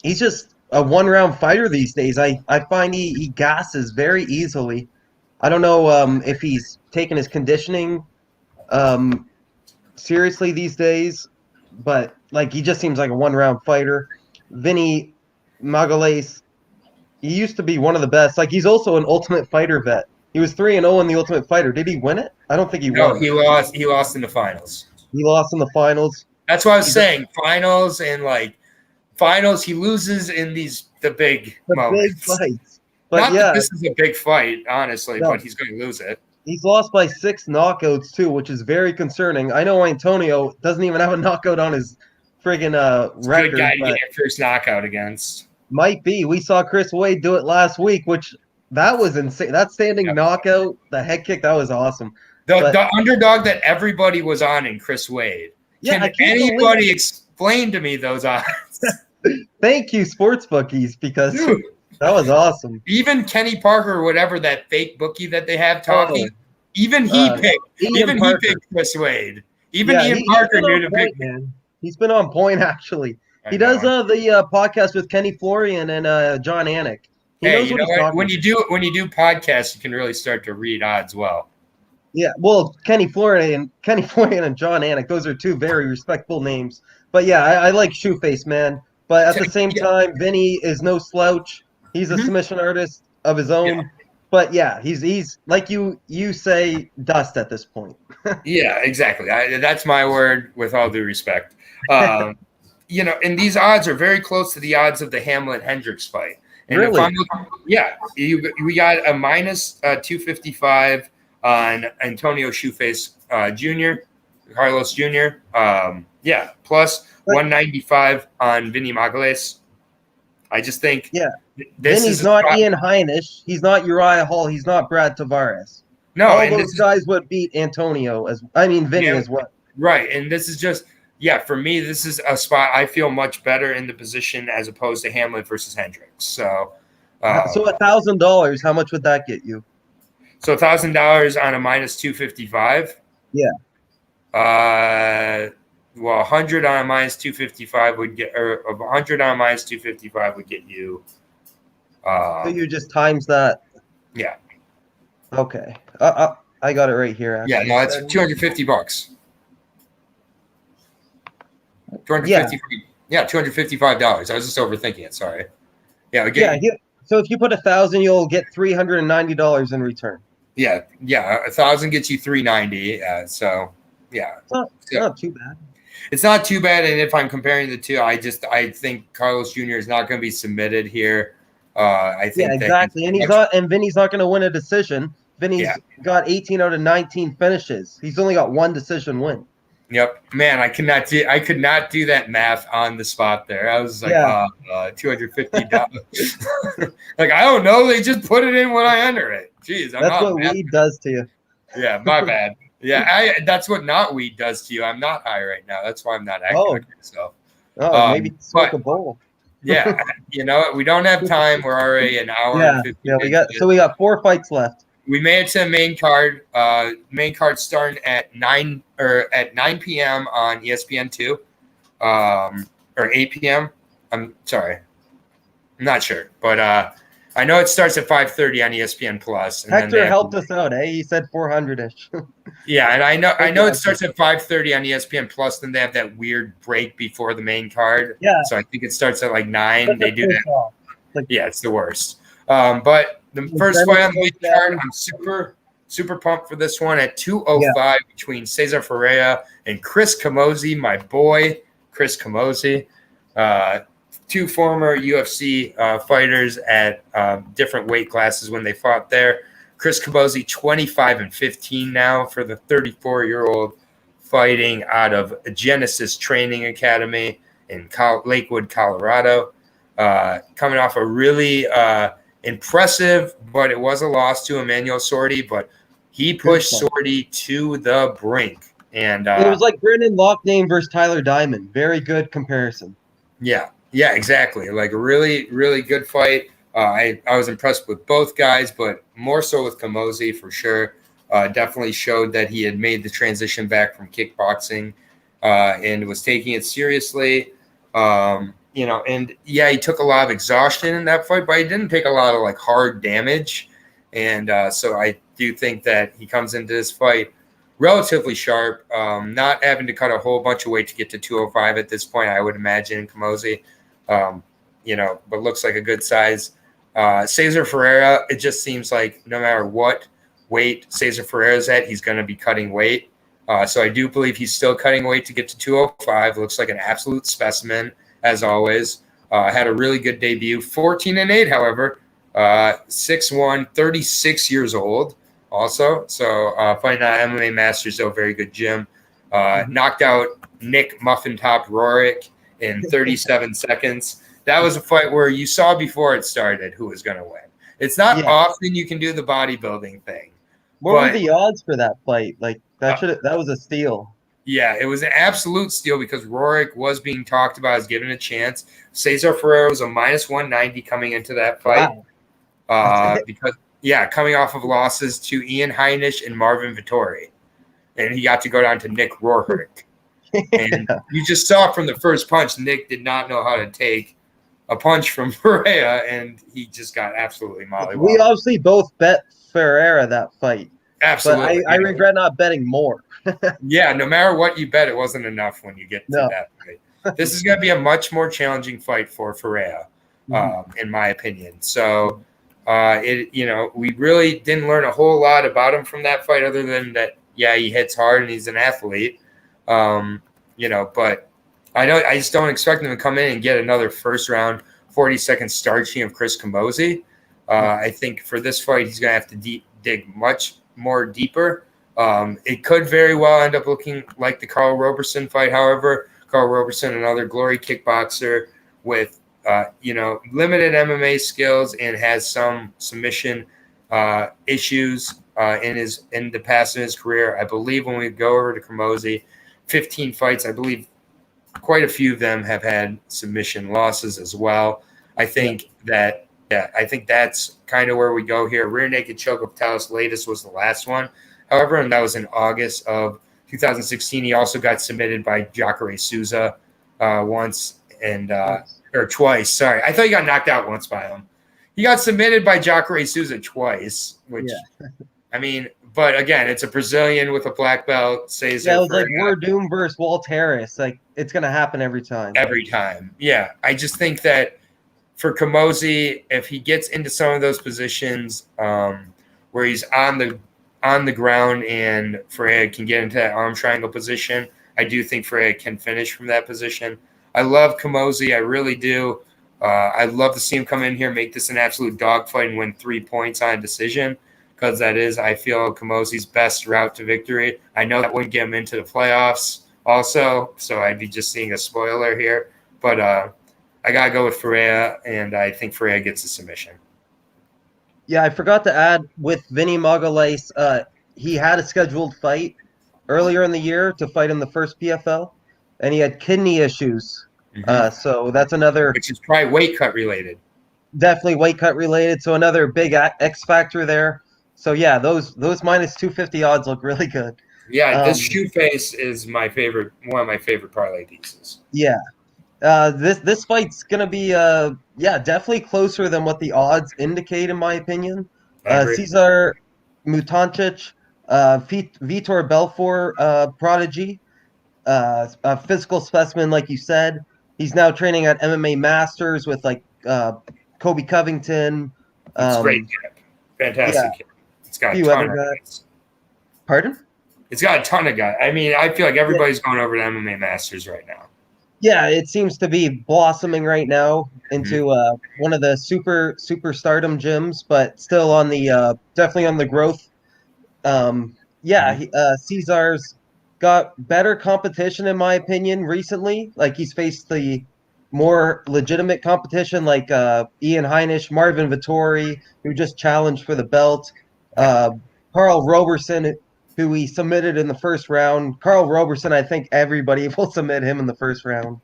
He's just a one-round fighter these days. I find he gasses very easily. I don't know if he's taking his conditioning seriously these days, but he just seems like a one-round fighter. Vinnie Maguiles, he used to be one of the best. He's also an Ultimate Fighter vet. He was 3-0 in the Ultimate Fighter. Did he win it? I don't think he won. No, he lost. He lost in the finals. He lost in the finals. That's what I was saying. Finals and finals, he loses in the big moments. Big fights. But Not that this is a big fight, honestly, no. But he's going to lose it. He's lost by 6 knockouts too, which is very concerning. I know Antonio doesn't even have a knockout on his friggin' record. Good guy to get your first knockout against. Might be. We saw Chris Wade do it last week, which that was insane. That standing knockout, the head kick, that was awesome. The underdog that everybody was on in Chris Wade. Yeah, Can anybody explain to me those odds? Thank you, sports bookies, because that was awesome. Even Kenny Parker, or whatever that fake bookie that they have talking, even he picked Chris Wade. Even Ian Parker knew to pick man. He's been on point, actually. He does the podcast with Kenny Florian and John Anik. He knows what he's talking when you do podcasts, you can really start to read odds well. Yeah, well, Kenny Florian and John Anik, those are 2 very respectable names. But yeah, I like Shoeface, man. But at the same time, Vinnie is no slouch. He's a submission artist of his own. Yeah. But yeah, he's like you say, dust at this point. Yeah, exactly. That's my word, with all due respect. And these odds are very close to the odds of the Hamlet Hendricks fight. And really? We got a minus 255 on Antonio Shoeface Jr., Carlos Jr. Plus 195 on Vinnie Maguiles. I just think Vinnie's not Ian Heinisch. He's not Uriah Hall. He's not Brad Tavares. No, all those guys would beat Antonio Vinnie as well. Right, and this is just for me, this is a spot I feel much better in the position as opposed to Hamlet versus Hendricks. So $1,000, how much would that get you? So $1,000 on a minus 255. Yeah. 100 on a minus 255 would get, or 100 on a minus 255 would get you. So you just times that. Yeah. Okay. I got it right here. Actually. Yeah. No, it's $250. 250. Yeah, $255. I was just overthinking it. Sorry. Yeah. So if you put 1,000, you'll get $390 in return. Yeah. 1,000 gets you $390. So yeah, It's not too bad. It's not too bad. And if I'm comparing the two, I think Carlos Jr. is not going to be submitted here. I think exactly. And Vinny's not going to win a decision. Vinny's got 18 out of 19 finishes. He's only got one decision win. Yep, man, I could not do that math on the spot there. I was like, $250. Like, I don't know. They just put it in when I enter it. Jeez, that's what weed does to you. Yeah, my bad. Yeah, that's what not weed does to you. I'm not high right now. That's why I'm not acting like myself. Maybe smoke a bowl. Yeah, we don't have time. We're already an hour. And 50 minutes. We got 4 fights left. We made it to the main card. Main card starting at 9 p.m. on ESPN 2, or 8 p.m. I'm sorry, I'm not sure, but I know it starts at 5:30 on ESPN Plus. Hector helped us out, eh? He said 400-ish. Yeah, and I know it starts at 5:30 on ESPN Plus. Then they have that weird break before the main card. Yeah. So I think it starts at like 9. They do that. Yeah, it's the worst. But the first fight on the main card, I'm super pumped for this one at 205 between Cesar Ferreira and Chris Camozzi, my boy, Chris Camozzi. Two former UFC fighters at different weight classes when they fought there. Chris Camozzi, 25-15 now for the 34-year-old, fighting out of Genesis Training Academy in Lakewood, Colorado. Coming off a really impressive, but it was a loss to Emmanuel Sordi, but he pushed Sordi to the brink. And it was like Brendan Loughnane versus Tyler Diamond. Very good comparison. Yeah, exactly. Like a really, really good fight. I was impressed with both guys, but more so with Camozzi for sure. Definitely showed that he had made the transition back from kickboxing and was taking it seriously. He took a lot of exhaustion in that fight, but he didn't take a lot of like hard damage. And so I do think that he comes into this fight relatively sharp, not having to cut a whole bunch of weight to get to 205 at this point, I would imagine, Camozzi, but looks like a good size. Cesar Ferreira, it just seems like no matter what weight Cesar Ferreira's at, he's going to be cutting weight. So I do believe he's still cutting weight to get to 205. Looks like an absolute specimen, as always. Had a really good debut. 14-8, however. 6'1", 36 years old also. So fighting out MMA Masters, though, very good gym. Knocked out Nick Muffin Top Rorick in 37 seconds. That was a fight where you saw before it started who was going to win. It's not often you can do the bodybuilding thing. What were the odds for that fight? Like that was a steal. Yeah, it was an absolute steal because Rorick was being talked about as given a chance. Cesar Ferreira was a -190 coming into that fight. Wow. Coming off of losses to Ian Heinisch and Marvin Vittori. And he got to go down to Nick Rorick. And you just saw from the first punch, Nick did not know how to take a punch from Ferreira, and he just got absolutely mollywopped. We obviously both bet Ferreira that fight. Absolutely. But I regret not betting more. Yeah, no matter what you bet, it wasn't enough when you get to that fight. This is going to be a much more challenging fight for Ferreira, in my opinion. So, we really didn't learn a whole lot about him from that fight other than that, he hits hard and he's an athlete. But I just don't expect him to come in and get another first round 40-second starching of Chris Camozzi. I think for this fight, he's going to have to dig much more deeper. It could very well end up looking like the Carl Roberson fight. However, Carl Roberson, another glory kickboxer with, limited MMA skills and has some submission issues in the past in his career. I believe when we go over to Camozzi, 15 fights, I believe quite a few of them have had submission losses as well. I think that's kind of where we go here. Rear naked choke of Talos Latest was the last one. However, and that was in August of 2016. He also got submitted by Jacare Souza once or twice. Sorry. I thought he got knocked out once by him. He got submitted by Jacare Souza twice, which, but again, it's a Brazilian with a black belt. Cesar Yeah, it was like Ferreira. Doom versus Walt Harris. Like, it's going to happen every time. Every time. Yeah. I just think that for Camozzi, if he gets into some of those positions where he's on the ground and Ferreira can get into that arm triangle position, I do think Ferreira can finish from that position. I love Camozzi. I really do. I'd love to see him come in here, make this an absolute dogfight, and win 3 points on a decision, because that is, I feel, Camozzi's best route to victory. I know that wouldn't get him into the playoffs also, so I'd be just seeing a spoiler here. But I got to go with Ferreira, and I think Ferreira gets a submission. Yeah, I forgot to add with Vinnie Maguiles, he had a scheduled fight earlier in the year to fight in the first PFL, and he had kidney issues. So that's another, which is probably weight cut related. Definitely weight cut related. So another big X factor there. So yeah, those minus 250 odds look really good. Yeah, this shoe face is one of my favorite parlay pieces. Yeah. This fight's gonna be definitely closer than what the odds indicate, in my opinion. Cesar Mutančić, Vitor Belfort prodigy, a physical specimen, like you said. He's now training at MMA Masters with like Kobe Covington. It's great kid. Fantastic kid. It's got a ton of guys. Pardon? It's got a ton of guys. I mean, I feel like everybody's going over to MMA Masters right now. Yeah, it seems to be blossoming right now into one of the superstardom gyms, but still on the definitely on the growth. Cesar's got better competition, in my opinion, recently. Like, he's faced the more legitimate competition, like Ian Heinisch, Marvin Vettori, who just challenged for the belt, Carl Roberson, who he submitted in the first round. Carl Roberson, I think everybody will submit him in the first round.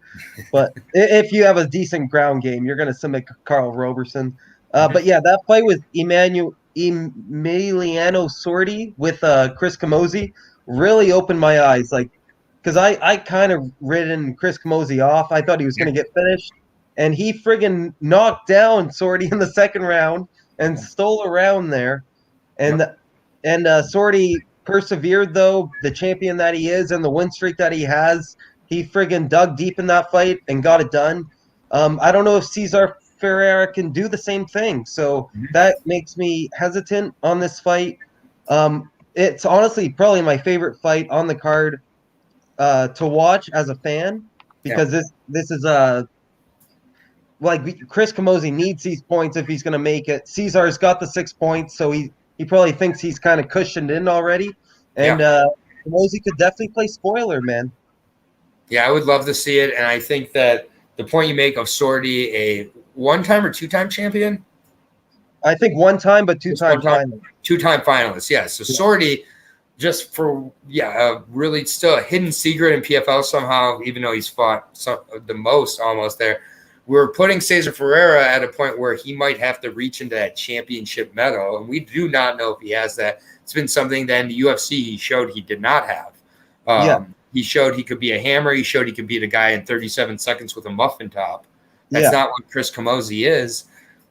But if you have a decent ground game, you're going to submit Carl Roberson. But yeah, that fight with Emiliano Sordi with Chris Camozzi really opened my eyes. Like, because I kind of ridden Chris Camozzi off. I thought he was going to get finished. And he friggin' knocked down Sordi in the second round and stole a round there. And Sordi persevered, though, the champion that he is and the win streak that he has. He friggin' dug deep in that fight and got it done. I don't know if Cesar Ferreira can do the same thing, so that makes me hesitant on this fight. It's honestly probably my favorite fight on the card to watch as a fan, because this is like Chris Camozzi needs these points if he's going to make it. Cesar's got the 6 points, so he probably thinks he's kind of cushioned in already. And Camozzi could definitely play spoiler, man. Yeah, I would love to see it. And I think that the point you make of Sordi, a one-time or two-time champion? I think one time, but two-time finalist. Two-time finalist, yeah. So Sordi, just for, really still a hidden secret in PFL somehow, even though he's fought the most almost there. We're putting Cesar Ferreira at a point where he might have to reach into that championship medal, and we do not know if he has that. It's been something that in the UFC he showed he did not have. He showed he could be a hammer. He showed he could beat a guy in 37 seconds with a muffin top. That's not what Chris Camozzi is.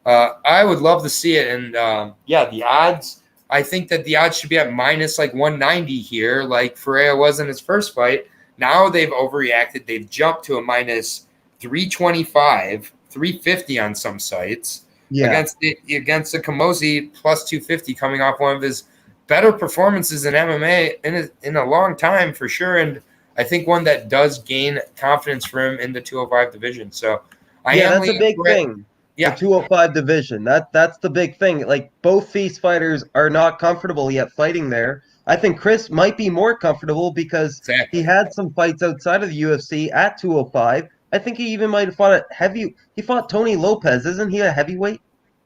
I would love to see it, and the odds. I think that the odds should be at minus like 190 here, like Ferreira was in his first fight. Now they've overreacted. They've jumped to a minus 325, 350 on some sites against the Camozzi plus 250, coming off one of his better performances in MMA in a long time for sure, and I think one that does gain confidence for him in the 205 division. So that's a big thing. The 205 division. That's the big thing. Like, both these fighters are not comfortable yet fighting there. I think Chris might be more comfortable because he had some fights outside of the UFC at 205. I think he even might have fought at heavy. He fought Tony Lopez. Isn't he a heavyweight?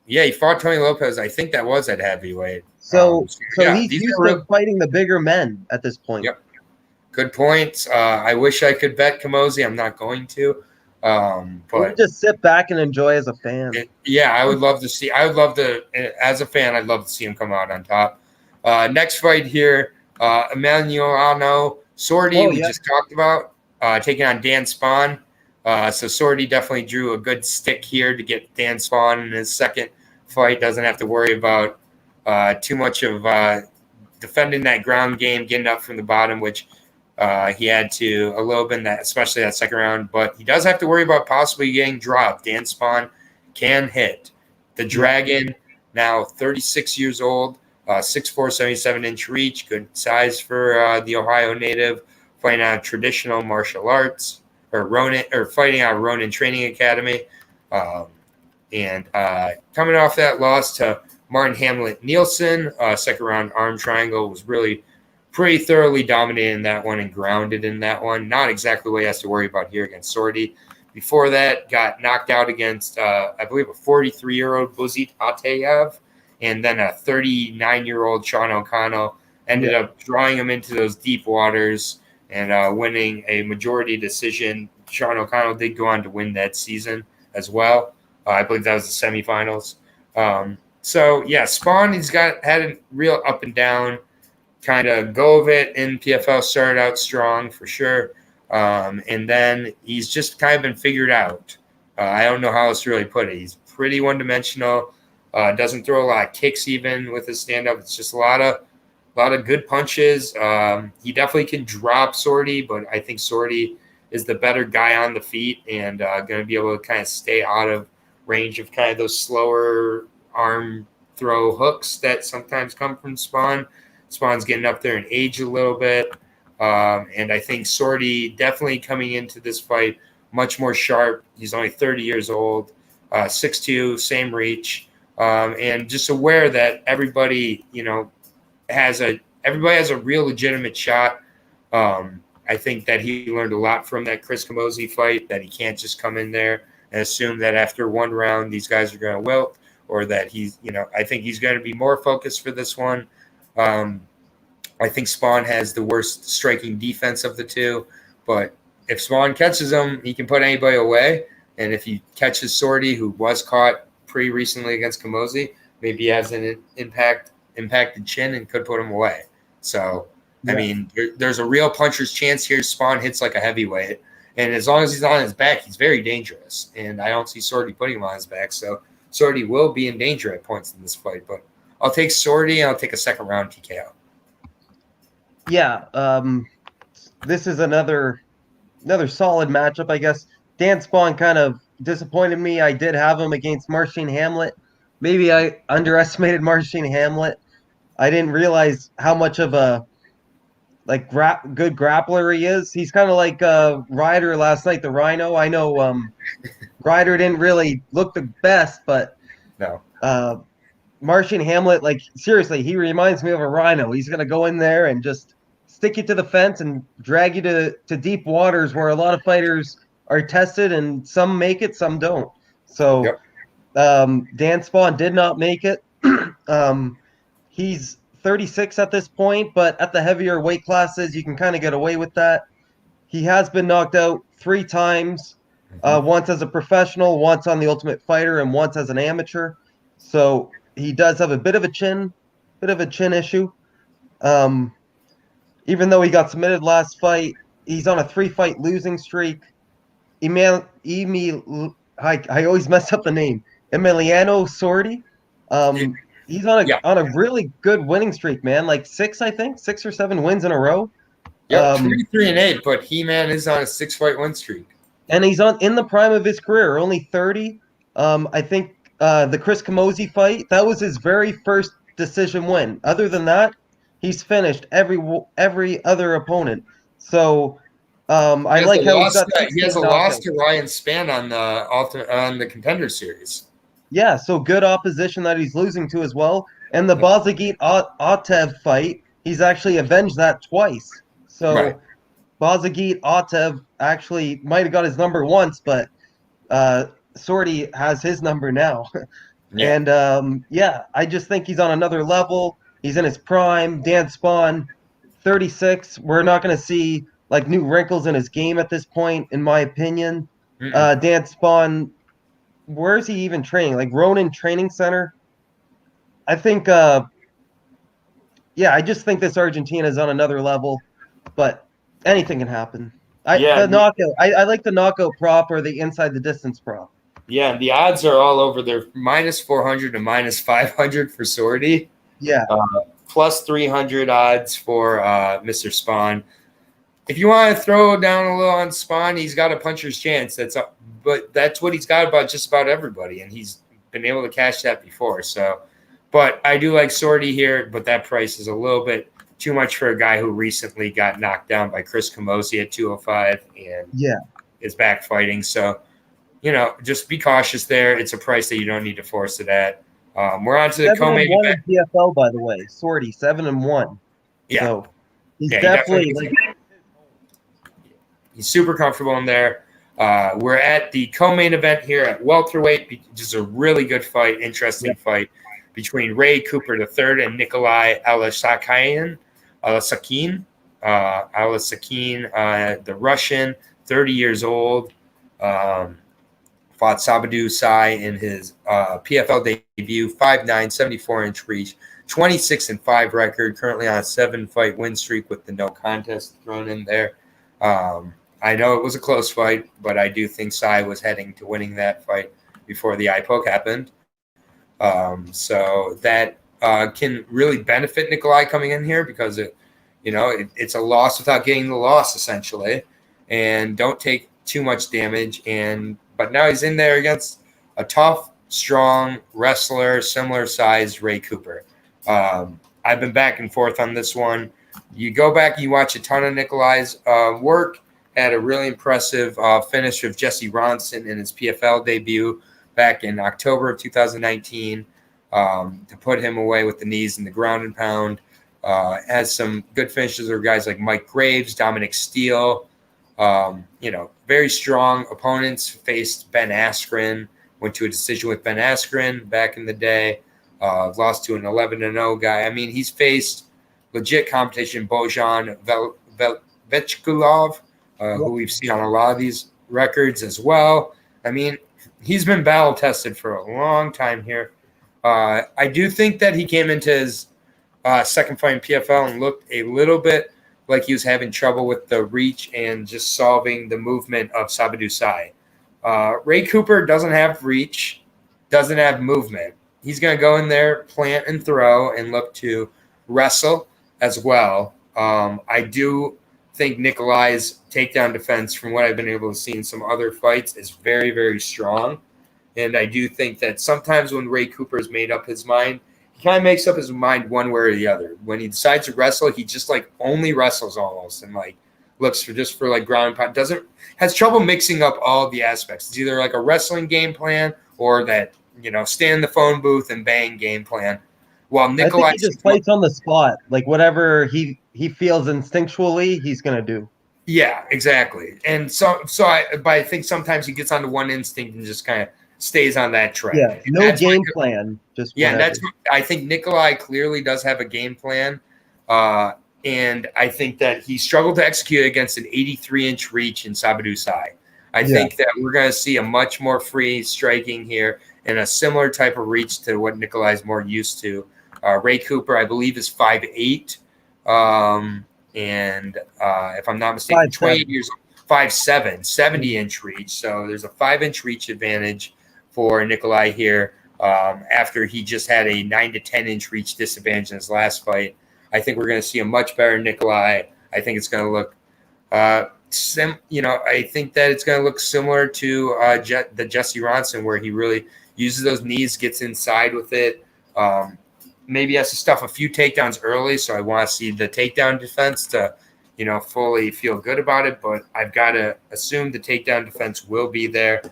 Yeah, he fought Tony Lopez. I think that was at heavyweight. So he's used to fighting the bigger men at this point. Yep. Good points. I wish I could bet Camozzi. I'm not going to. But just sit back and enjoy as a fan. I would love to see. I would love to, as a fan, I'd love to see him come out on top. Next fight here, Emiliano Sordi, we just talked about, taking on Dan Spahn. So Sordi definitely drew a good stick here to get Dan Spahn in his second fight. Doesn't have to worry about too much of defending that ground game, getting up from the bottom, which he had to a little bit in that, especially that second round. But he does have to worry about possibly getting dropped. Dan Spahn can hit. The Dragon, now 36 years old, 6'4", 77-inch reach, good size for the Ohio native, fighting out traditional martial arts, or fighting out Ronin Training Academy. And coming off that loss to Martin Hamlet Nielsen, second round arm triangle, was really pretty thoroughly dominated in that one and grounded in that one. Not exactly what he has to worry about here against Sordi. Before that, got knocked out against, I believe, a 43-year-old Buzit Atayev, and then a 39-year-old Sean O'Connell. Ended up drawing him into those deep waters and winning a majority decision. Sean O'Connell did go on to win that season as well. I believe that was the semifinals. So, yeah, Spahn, he's had a real up and down kind of go of it in PFL. Started out strong for sure. And then he's just kind of been figured out. I don't know how else to really put it. He's pretty one-dimensional. Doesn't throw a lot of kicks even with his stand-up. It's just a lot of good punches. He definitely can drop Sordi, but I think Sordi is the better guy on the feet and going to be able to kind of stay out of range of kind of those slower arm throw hooks that sometimes come from Spahn. Spahn's getting up there in age a little bit. And I think Sordi definitely coming into this fight much more sharp. He's only 30 years old, 6'2", same reach, and just aware that everybody has a real legitimate shot. I think that he learned a lot from that Chris Camozzi fight, that he can't just come in there and assume that after one round these guys are going to wilt, or that I think he's going to be more focused for this one. I think Spahn has the worst striking defense of the two, but if Spahn catches him, he can put anybody away. And if he catches Sordi, who was caught pretty recently against Camozzi, maybe he has an impacted chin and could put him away. So, I mean, there's a real puncher's chance here. Spahn hits like a heavyweight, and as long as he's on his back, he's very dangerous. And I don't see Sordi putting him on his back, so Sordi will be in danger at points in this fight. But I'll take Sordi, and I'll take a second round TKO. Yeah, this is another solid matchup, I guess. Dan Spahn kind of disappointed me. I did have him against Marcin Hamlet. Maybe I underestimated Marcin Hamlet. I didn't realize how much of a good grappler he is. He's kind of like Ryder last night, the Rhino. I know Ryder didn't really look the best, but no. Marcin Hamlet, seriously, he reminds me of a Rhino. He's going to go in there and just stick you to the fence and drag you to deep waters where a lot of fighters are tested, and some make it, some don't. So Dan Spahn did not make it. He's 36 at this point, but at the heavier weight classes, you can kind of get away with that. He has been knocked out 3 times, once as a professional, once on The Ultimate Fighter, and once as an amateur. So he does have a bit of a chin issue. Even though he got submitted last fight, he's on a 3-fight losing streak. I always mess up the name. Emiliano Sordi. He's on a really good winning streak, man. 6 or 7 wins in a row. Yeah, 3-8, but He-Man is on a 6-fight win streak. And he's in the prime of his career, only 30. I think the Chris Camozzi fight, that was his very first decision win. Other than that, he's finished every other opponent. So I like how he has a loss to Ryan Spahn on the Contender Series. Yeah, so good opposition that he's losing to as well. And the Bazagit Atev fight, he's actually avenged that twice. So Bazagit Atev actually might have got his number once, but Sordi has his number now. And I just think he's on another level. He's in his prime. Dan Spahn, 36. We're not going to see new wrinkles in his game at this point, in my opinion. Dan Spahn, where is he even training? Ronin Training Center? I think, I just think this Argentina is on another level, but anything can happen. The knockout. I like the knockout prop or the inside the distance prop. Yeah, the odds are all over. They're -400 to -500 for Sordi. Yeah. plus 300 odds for Mr. Spahn. If you want to throw down a little on Spahn, he's got a puncher's chance. But that's what he's got about just about everybody, and he's been able to cash that before. So, but I do like Sorty here, but that price is a little bit too much for a guy who recently got knocked down by Chris Camozzi at 205 and is back fighting. So, just be cautious there. It's a price that you don't need to force it at. We're on to the co-main event. PFL, by the way, Sorty 7-1. Yeah, so he's definitely like. He's super comfortable in there. We're at the co-main event here at welterweight, which is a really good fight, interesting fight between Ray Cooper III and Nikolai Alasakin, the Russian, 30 years old, fought Sabadu Sai in his PFL debut, 5'9", 74-inch reach, 26-5 record, currently on a 7-fight win streak with the no contest thrown in there. I know it was a close fight, but I do think Sai was heading to winning that fight before the eye poke happened. So that can really benefit Nikolai coming in here because it's a loss without getting the loss essentially, and don't take too much damage. But now he's in there against a tough, strong wrestler, similar size Ray Cooper. I've been back and forth on this one. You go back and you watch a ton of Nikolai's work. Had a really impressive finish of Jesse Ronson in his PFL debut back in October of 2019 to put him away with the knees and the ground and pound. Has some good finishes of guys like Mike Graves, Dominic Steele. Very strong opponents. Faced Ben Askren, went to a decision with Ben Askren back in the day. Lost to an 11-0 guy. I mean, he's faced legit competition. Bojan Vechkulov, who we've seen on a lot of these records as well. I mean, he's been battle tested for a long time here. I do think that he came into his second fight in PFL and looked a little bit like he was having trouble with the reach and just solving the movement of Sabadu Sai. Ray Cooper doesn't have reach, doesn't have movement. He's going to go in there, plant and throw, and look to wrestle as well. I do think Nikolai's takedown defense, from what I've been able to see in some other fights, is very, very strong. And I do think that sometimes when Ray Cooper has made up his mind, he kind of makes up his mind one way or the other. When he decides to wrestle, he just only wrestles almost and looks for ground and pound. Has trouble mixing up all the aspects. It's either a wrestling game plan or that, stand in the phone booth and bang game plan. While Nikolai, I think he just fights on the spot, whatever he feels instinctually, he's gonna do. Yeah, exactly. And I think sometimes he gets onto one instinct and just kind of stays on that track. Yeah, no game plan. Just I think Nikolai clearly does have a game plan, and I think that he struggled to execute against an 83-inch reach in Sabadu Sai. I think that we're going to see a much more free striking here and a similar type of reach to what Nikolai is more used to. Ray Cooper, I believe, is 5'8", and if I'm not mistaken, 28 years old, 5'7", 70-inch reach. So there's a 5-inch reach advantage for Nikolai here after he just had a 9 to 10-inch reach disadvantage in his last fight. I think we're going to see a much better Nikolai. I think it's going to look I think that it's going to look similar to the Jesse Ronson, where he really uses those knees, gets inside with it. Maybe has to stuff a few takedowns early, so I want to see the takedown defense to, fully feel good about it. But I've got to assume the takedown defense will be there.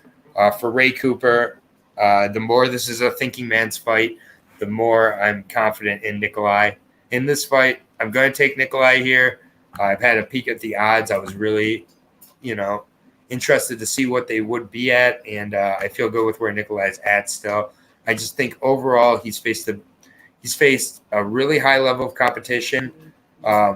For Ray Cooper, the more this is a thinking man's fight, the more I'm confident in Nikolai. In this fight, I'm going to take Nikolai here. I've had a peek at the odds. I was really, interested to see what they would be at, and I feel good with where Nikolai's at still. I just think overall he's faced a really high level of competition.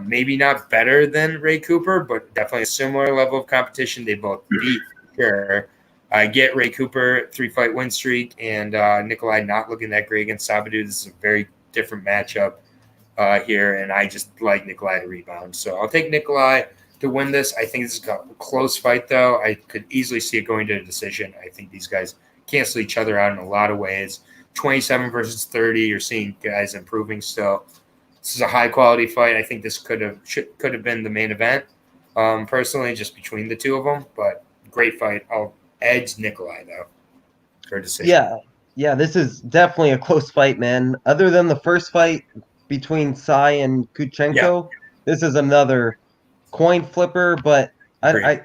Maybe not better than Ray Cooper, but definitely a similar level of competition. They both beat. Sure. I get Ray Cooper 3-fight win streak and Nikolai not looking that great against Sabadu. This is a very different matchup here, and I just like Nikolai to rebound. So I'll take Nikolai to win this. I think this is a close fight, though. I could easily see it going to a decision. I think these guys cancel each other out in a lot of ways. 27 versus 30, you're seeing guys improving still. This is a high quality fight. I think this could have been the main event. Personally, just between the two of them, but great fight. I'll edge Nikolai though for a decision. Yeah, this is definitely a close fight, man. Other than the first fight between Sai and Kuchenko, this is another coin flipper. But I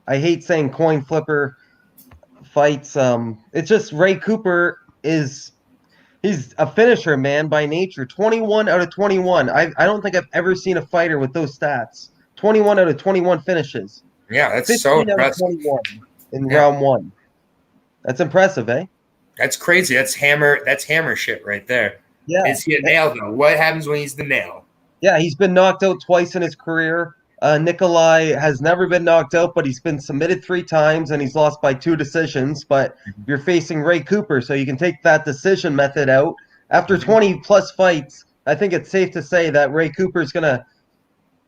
hate saying coin flipper fights. It's just Ray Cooper he's a finisher, man, by nature. 21 out of 21. I don't think I've ever seen a fighter with those stats. 21 out of 21 finishes. Yeah, that's so impressive. 21 in round one. That's impressive, eh? That's crazy. That's hammer shit right there. Yeah. Is he a nail though? What happens when he's the nail? Yeah, he's been knocked out twice in his career. Nikolai has never been knocked out, but he's been submitted 3 times and he's lost by 2 decisions. But you're facing Ray Cooper, so you can take that decision method out. After 20 plus fights, I think it's safe to say that Ray Cooper is gonna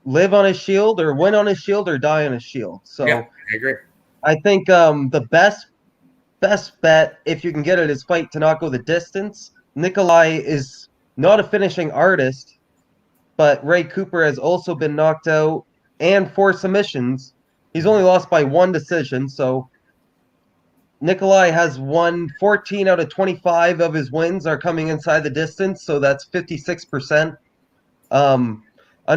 live on his shield, or win on his shield, or die on his shield. So yeah, I agree. I think the best bet, if you can get it, is fight to not go the distance. Nikolai is not a finishing artist, but Ray Cooper has also been knocked out and 4 submissions. He's only lost by 1 decision, so Nikolai has won 14 out of 25 of his wins are coming inside the distance, so that's 56%.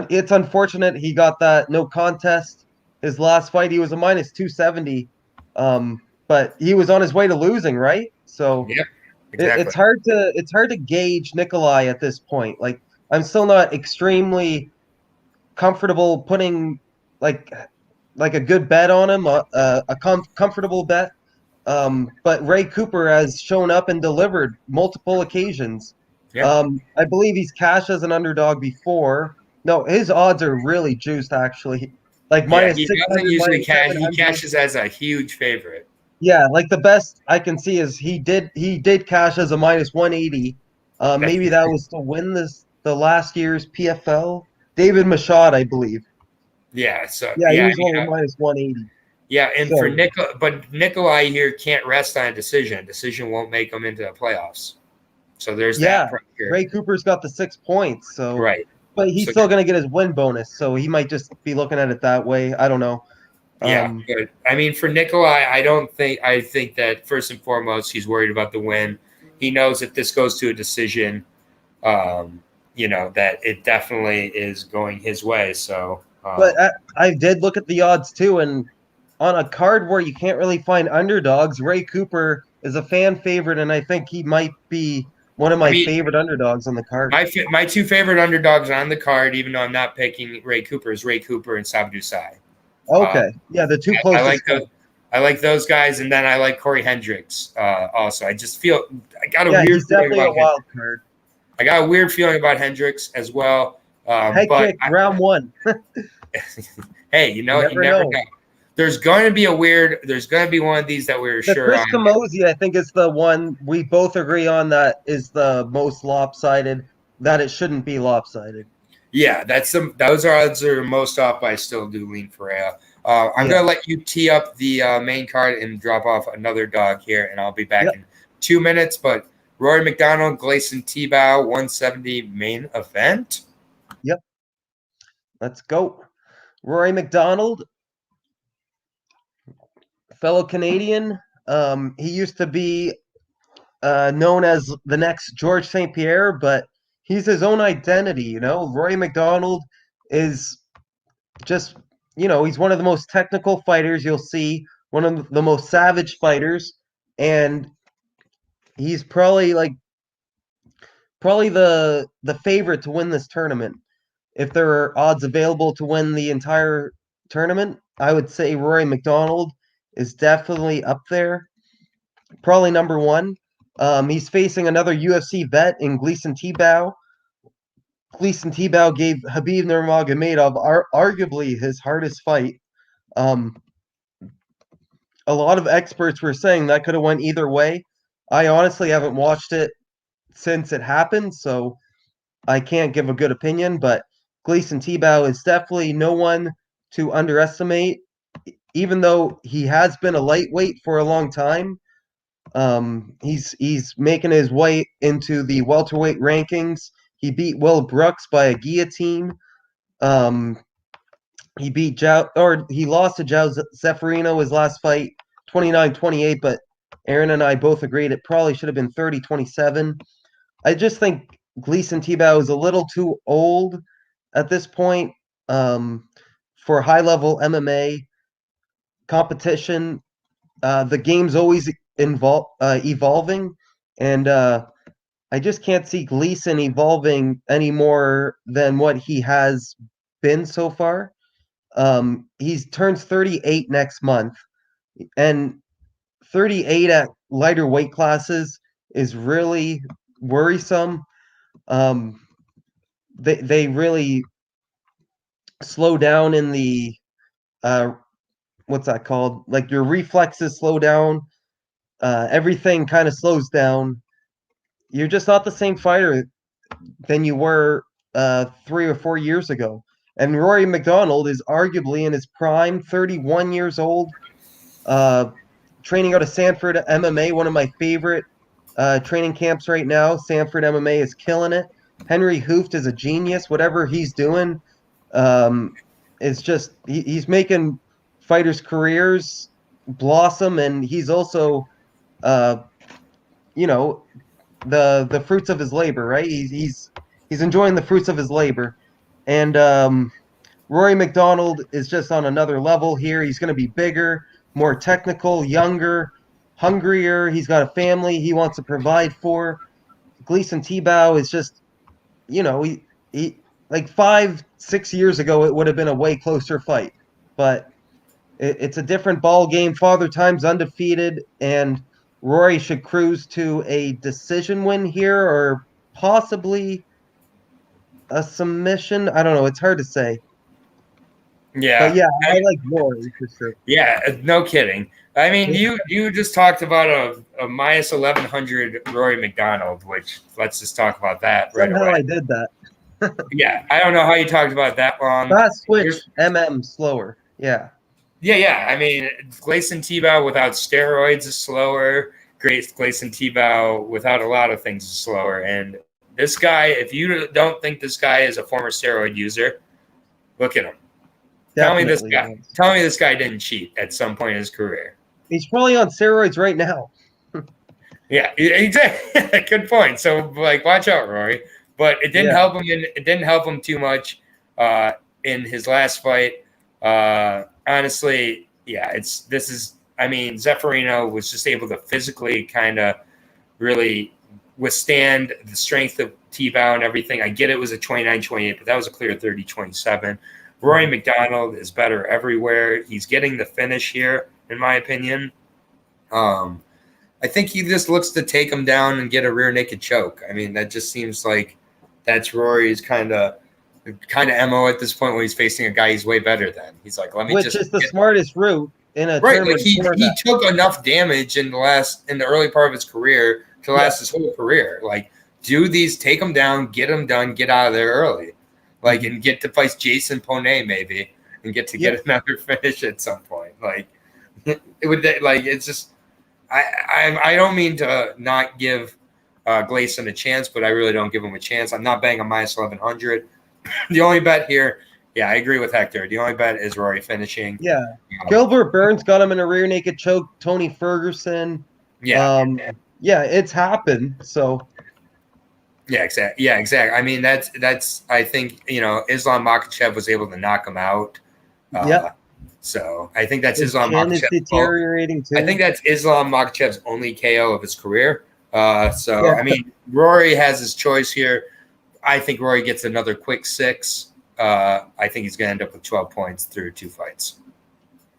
It's unfortunate he got that no contest. His last fight, he was a minus 270, but he was on his way to losing, right? So yeah, exactly. It's hard to gauge Nikolai at this point. Like, I'm still not extremely comfortable putting like a good bet on him, comfortable bet. But Ray Cooper has shown up and delivered multiple occasions. Yeah. I believe he's cashed as an underdog before. No, his odds are really juiced, actually. Like minus he 600, doesn't usually minus cash. 700. He cashes as a huge favorite. Yeah, like the best I can see is he did cash as a minus 180. Maybe that was to win the last year's PFL. David Machad, I believe. Yeah. So he was only minus 180. Yeah, and so, but Nikolai here can't rest on a decision. A decision won't make him into the playoffs. So there's that pressure. Ray Cooper's got the 6 points, so right. But he's still going to get his win bonus, so he might just be looking at it that way. I don't know. Yeah, but I mean, for Nikolai, I think that first and foremost, he's worried about the win. He knows if this goes to a decision, that it definitely is going his way. So, but I did look at the odds too, and on a card where you can't really find underdogs, Ray Cooper is a fan favorite, and I think he might be one of my favorite underdogs on the card. My 2 favorite underdogs on the card, even though I'm not picking Ray Cooper, is Ray Cooper and Sabdu Sai. Okay. The 2 closest. I like those guys, and then I like Cory Hendricks also. I just feel I got a weird he's feeling definitely about a wild card. I got a weird feeling about Hendricks as well. Head kick, round 1. Hey, you never know. There's going to be one of these that we're sure Chris on. Camozzi, I think, is the one we both agree on that is the most lopsided, that it shouldn't be lopsided. Yeah, those odds are most off, but I still do lean Ferreira. I'm going to let you tee up the main card and drop off another dog here, and I'll be back in 2 minutes. But Rory Mcdonald, Gleison Tibau, 170 main event. Yep. Let's go. Rory Mcdonald, fellow Canadian. He used to be known as the next George St. Pierre, but he's his own identity, Rory Mcdonald is just, he's one of the most technical fighters you'll see, one of the most savage fighters, and he's probably the favorite to win this tournament. If there are odds available to win the entire tournament, I would say Rory Mcdonald is definitely up there. Probably number 1. He's facing another UFC vet in Gleison Tibau. Gleison Tibau gave Khabib Nurmagomedov arguably his hardest fight. A lot of experts were saying that could have went either way. I honestly haven't watched it since it happened, so I can't give a good opinion, but Gleison Tibau is definitely no one to underestimate. Even though he has been a lightweight for a long time, he's making his way into the welterweight rankings. He beat Will Brooks by a guillotine. He lost to João Zeferino his last fight, 29-28, but Aaron and I both agreed it probably should have been 30-27. I just think Gleison Tibau is a little too old at this point for high-level MMA competition. The game's always evolving, and I just can't see Gleison evolving any more than what he has been so far. He turns 38 next month, and 38 at lighter weight classes is really worrisome. They really slow down in the what's that called? Like your reflexes slow down. Everything kind of slows down. You're just not the same fighter than you were 3 or 4 years ago. And Rory Mcdonald is arguably in his prime, 31 years old, training out of Sanford MMA, one of my favorite training camps right now. Sanford MMA is killing it. Henry Hooft is a genius. Whatever he's doing, it's just he's making fighters' careers blossom, and he's also, the fruits of his labor, right? He's enjoying the fruits of his labor, and Rory Mcdonald is just on another level here. He's going to be bigger, more technical, younger, hungrier. He's got a family he wants to provide for. Gleison Tibau is just, he like 5-6 years ago it would have been a way closer fight, but it's a different ball game. Father Time's undefeated, and Rory should cruise to a decision win here, or possibly a submission. I don't know. It's hard to say. Yeah. But yeah, I like Rory for sure. Yeah, no kidding. I mean, you just talked about a minus 1100 Rory Mcdonald, which let's just talk about that right Somehow away. I did that. Yeah, I don't know how you talked about that long. Fast switch, slower. Yeah. Yeah. I mean, Gleison Tibau without steroids is slower. Gleison Tibau without a lot of things is slower. And this guy, if you don't think this guy is a former steroid user, look at him. Tell me this guy didn't cheat at some point in his career. He's probably on steroids right now. Yeah, exactly. Good point. So, watch out, Rory. But it didn't help him. It didn't help him too much in his last fight. Honestly, Zeferino was just able to physically kind of really withstand the strength of Tibau and everything. I get it was a 29-28, but that was a clear 30-27. Rory Mcdonald is better everywhere. He's getting the finish here, in my opinion. I think he just looks to take him down and get a rear naked choke. I mean, that just seems like that's Rory's kind of MO at this point when he's facing a guy he's way better than. He's like, which is the smartest route in a tournament. Like he took enough damage in the early part of his career to last his whole career. Like, do these, take him down, get him done, get out of there early. Like, and get to fight Jason Poine maybe, and get another finish at some point. Like, it would, it's just, I don't mean to not give Gleison a chance, but I really don't give him a chance. I'm not betting a minus 1100. The only bet here, I agree with Hector. The only bet is Rory finishing. Yeah, Gilbert Burns got him in a rear naked choke. Tony Ferguson. Yeah, it's happened. So. Yeah, exactly. I mean, that's. I think Islam Makhachev was able to knock him out. So I think that's Islam Makhachev. Deteriorating too. I think that's Islam Makhachev's only KO of his career. I mean, Rory has his choice here. I think Rory gets another quick 6. I think he's going to end up with 12 points through 2 fights.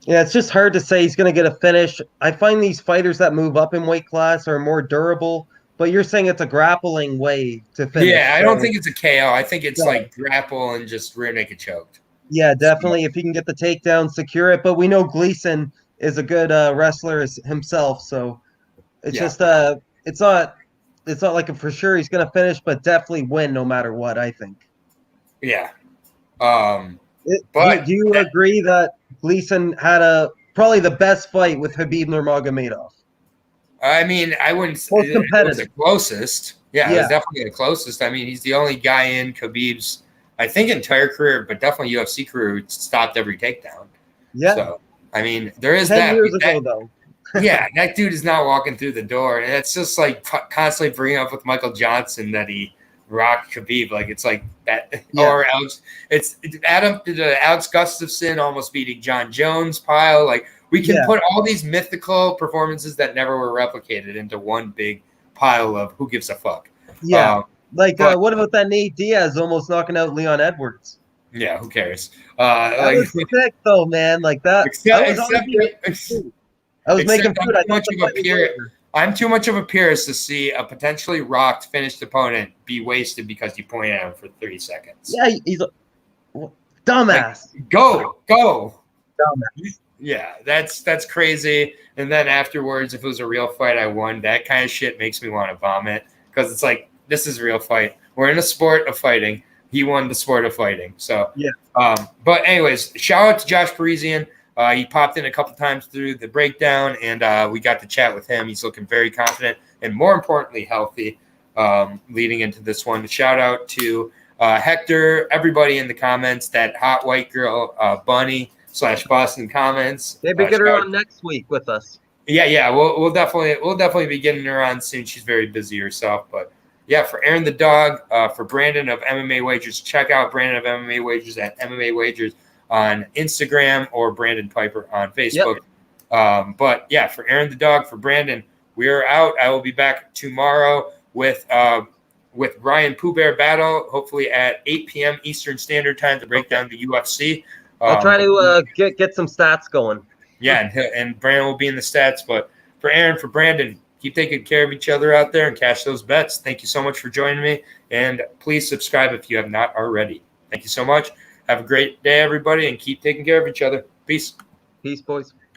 Yeah, it's just hard to say he's going to get a finish. I find these fighters that move up in weight class are more durable. But you're saying it's a grappling way to finish. Yeah, I don't think it's a KO. I think it's like grapple and just rear naked choked. Yeah, definitely. If he can get the takedown, secure it. But we know Gleison is a good wrestler himself, so it's just it's not like for sure he's going to finish, but definitely win no matter what. I think. Yeah. But do you agree that Gleison had probably the best fight with Khabib Nurmagomedov? I mean, I wouldn't say it was the closest. Yeah, it was definitely the closest. I mean, he's the only guy in Khabib's, I think, entire career, but definitely UFC career, who stopped every takedown. Yeah. So, I mean, there is 10 that. years ago, though. Yeah, that dude is not walking through the door. And it's just like constantly bringing up with Michael Johnson that he rocked Khabib. Like, it's like that. Yeah. Or Alex Gustafsson almost beating John Jones pile. Like, we can put all these mythical performances that never were replicated into one big pile of who gives a fuck. Yeah. What about that Nate Diaz almost knocking out Leon Edwards? Yeah, who cares? That was sick, though, man. Like that. I was making food. I'm too much of a purist to see a potentially rocked finished opponent be wasted because you point at him for 30 seconds. Yeah, he's a dumbass. Like, go. Dumbass. Yeah, that's crazy. And then afterwards, if it was a real fight, I won. That kind of shit makes me want to vomit because it's like, this is a real fight. We're in a sport of fighting. He won the sport of fighting. So, but anyways, shout out to Josh Parisian. He popped in a couple times through the breakdown, and we got to chat with him. He's looking very confident and, more importantly, healthy leading into this one. Shout out to Hector, everybody in the comments, that hot white girl, Bunny / Boston comments. Maybe get her on next week with us. Yeah. We'll definitely be getting her on soon. She's very busy herself, but yeah, for Aaron the dog, for Brandon of MMA Wagers, check out Brandon of MMA Wagers at MMA Wagers on Instagram or Brandon Piper on Facebook. Yep. But yeah, for Aaron the dog, for Brandon, we're out. I will be back tomorrow with Ryan Pooh Bear Battle, hopefully at 8 p.m. Eastern Standard Time to break down the UFC. I'll try to get some stats going. Yeah, and Brandon will be in the stats. But for Aaron, for Brandon, keep taking care of each other out there and cash those bets. Thank you so much for joining me. And please subscribe if you have not already. Thank you so much. Have a great day, everybody, and keep taking care of each other. Peace. Peace, boys.